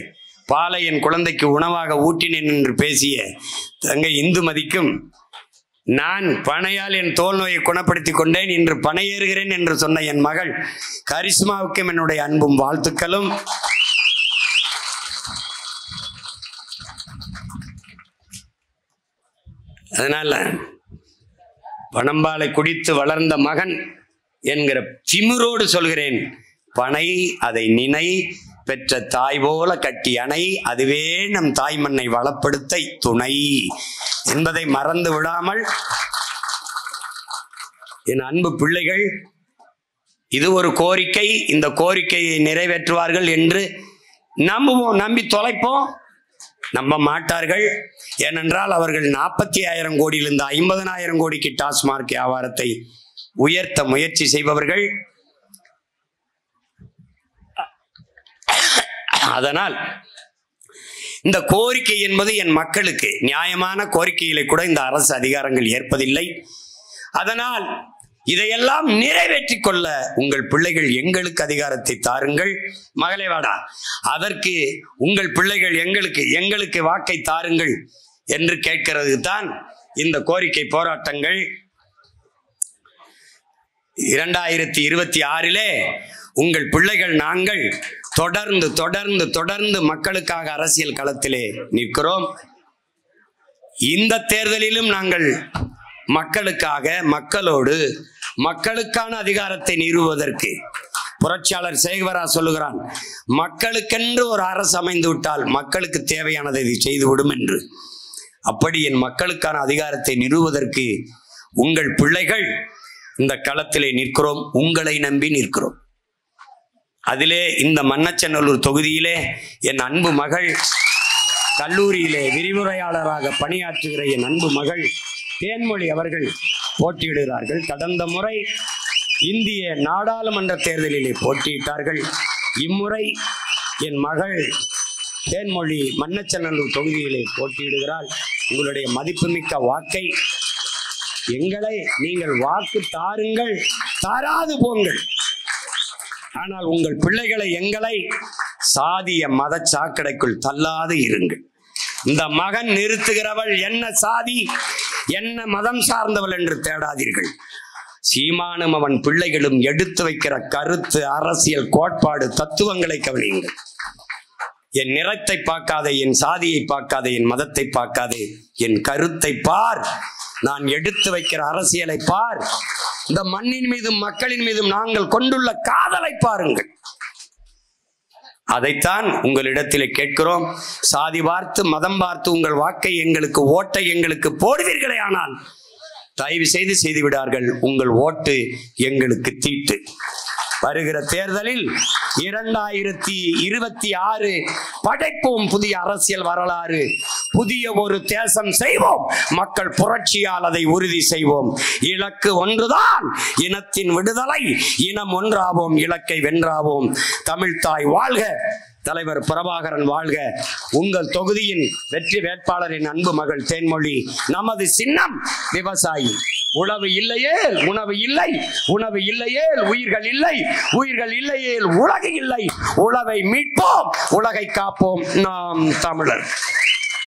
பாலை என் குழந்தைக்கு உணவாக ஊட்டினேன் என்று பேசிய தங்கை இந்துமதிக்கும், நான் பனையால் என் தோல் நோயை குணப்படுத்திக் கொண்டேன், இன்று பனையேறுகிறேன் என்று சொன்ன என் மகள் கரிஷ்மாவுக்கும் என்னுடைய அன்பும் வாழ்த்துக்களும். அதனால பனம்பாலை குடித்து வளர்ந்த மகன் என்கிற திமிரோடு சொல்கிறேன், பனை அதை நினை, பெற்ற தாய் போல கட்டி அணை, அதுவே நம் தாய் மண்ணை வளப்படுத்த துணை என்பதை மறந்து விடாமல் என் அன்பு பிள்ளைகள், இது ஒரு கோரிக்கை, இந்த கோரிக்கையை நிறைவேற்றுவார்கள் என்று நம்புவோம். நம்பி தொலைப்போம்? நம்ப மாட்டார்கள். ஏனென்றால் அவர்கள் 40,000 கோடியிலிருந்து 50,000 கோடிக்கு டாஸ்மார்க் வியாபாரத்தை உயர்த்த முயற்சி செய்பவர்கள். அதனால் இந்த கோரிக்கை என்பது என் மக்களுக்கு நியாயமான கோரிக்கைகளை கூட இந்த அரசு அதிகாரங்கள் ஏற்பதில்லை. அதனால் இதையெல்லாம் நிறைவேற்றிக் கொள்ள உங்கள் பிள்ளைகள் எங்களுக்கு அதிகாரத்தை தாருங்கள். மகளே வாடா, அதற்கு உங்கள் பிள்ளைகள் எங்களுக்கு வாக்கை தாருங்கள் என்று கேட்கிறது தான் இந்த கோரிக்கை போராட்டங்கள். 2026 உங்கள் பிள்ளைகள் நாங்கள் தொடர்ந்து தொடர்ந்து தொடர்ந்து மக்களுக்காக அரசியல் களத்திலே நிற்கிறோம். இந்த தேர்தலிலும் நாங்கள் மக்களுக்காக, மக்களோடு, மக்களுக்கான அதிகாரத்தை நிறுவுவதற்கு புரட்சியாளர் சேகவரா சொல்லுகிறான், மக்களுக்கென்று ஒரு அரசு அமைந்து விட்டால் மக்களுக்கு தேவையானதை இது செய்துவிடும் என்று. அப்படி என் மக்களுக்கான அதிகாரத்தை நிறுவுவதற்கு உங்கள் பிள்ளைகள் இந்த களத்திலே நிற்கிறோம், உங்களை நம்பி நிற்கிறோம். அதிலே இந்த மண்ணச்சநல்லூர் தொகுதியிலே என் அன்பு மகள் கல்லூரியிலே விரிவுரையாளராக பணியாற்றுகிற என் அன்பு மகள் தேன்மொழி அவர்கள் போட்டியிடுகிறார்கள். கடந்த முறை இந்திய நாடாளுமன்ற தேர்தலிலே போட்டியிட்டார்கள். இம்முறை என் மகள் தேன்மொழி மண்ணச்சநல்லூர் தொகுதியிலே போட்டியிடுகிறாள். உங்களுடைய மதிப்புமிக்க வாக்கை எங்களை நீங்கள் வாக்கு தாருங்கள், தாராது போங்கள். ஆனால் உங்கள் பிள்ளைகளை எங்களை சாதிய மத சாக்கடைக்குள் தள்ளாது இருங்கள். இந்த மகன் நிறுத்துகிறவள் என்ன சாதி என்ன மதம் சார்ந்தவள் என்று தேடாதீர்கள். சீமானும் அவன் பிள்ளைகளும் எடுத்து வைக்கிற கருத்து, அரசியல் கோட்பாடு, தத்துவங்களை கவனியுங்கள். என் நிறத்தை பார்க்காதே, என் சாதியை பார்க்காதே, என் மதத்தை பார்க்காதே, என் கருத்தை பார். நான் எடுத்து வைக்கிற அரசியலை பார். இந்த மண்ணின் மீதும் மக்களின் மீதும் நாங்கள் கொண்டுள்ள காதலை பாருங்கள். அதைத்தான் உங்களிடத்திலே கேட்கிறோம். சாதி பார்த்து மதம் பார்த்து உங்கள் வாக்கை எங்களுக்கு, ஓட்டை எங்களுக்கு போடுவீர்களே, ஆனால் தயவு செய்து விடார்கள். உங்கள் ஓட்டு எங்களுக்கு தீட்டு. வருகிற தேர்தலில் 2026 படைப்போம் புதிய அரசியல் வரலாறு, புதிய ஒரு தேசம் செய்வோம். மக்கள் புரட்சியால் அதை உறுதி செய்வோம். இலக்கு ஒன்றுதான், இனத்தின் விடுதலை. இனம் ஒன்றாவோம், இலக்கை வென்றாவோம். தமிழ்தாய் வாழ்க, தலைவர் பிரபாகரன் வாழ்க. உங்கள் தொகுதியின் வெற்றி வேட்பாளரின் அன்பு மகள் தேன்மொழி. நமது சின்னம் விவசாயி. உணவு இல்லையே உணவு இல்லை, உணவு இல்லையே உயிர்கள் இல்லை, உயிர்கள் இல்லையே உலகு இல்லை. உழவை மீட்போம், உலகை காப்போம். நாம் தமிழர்.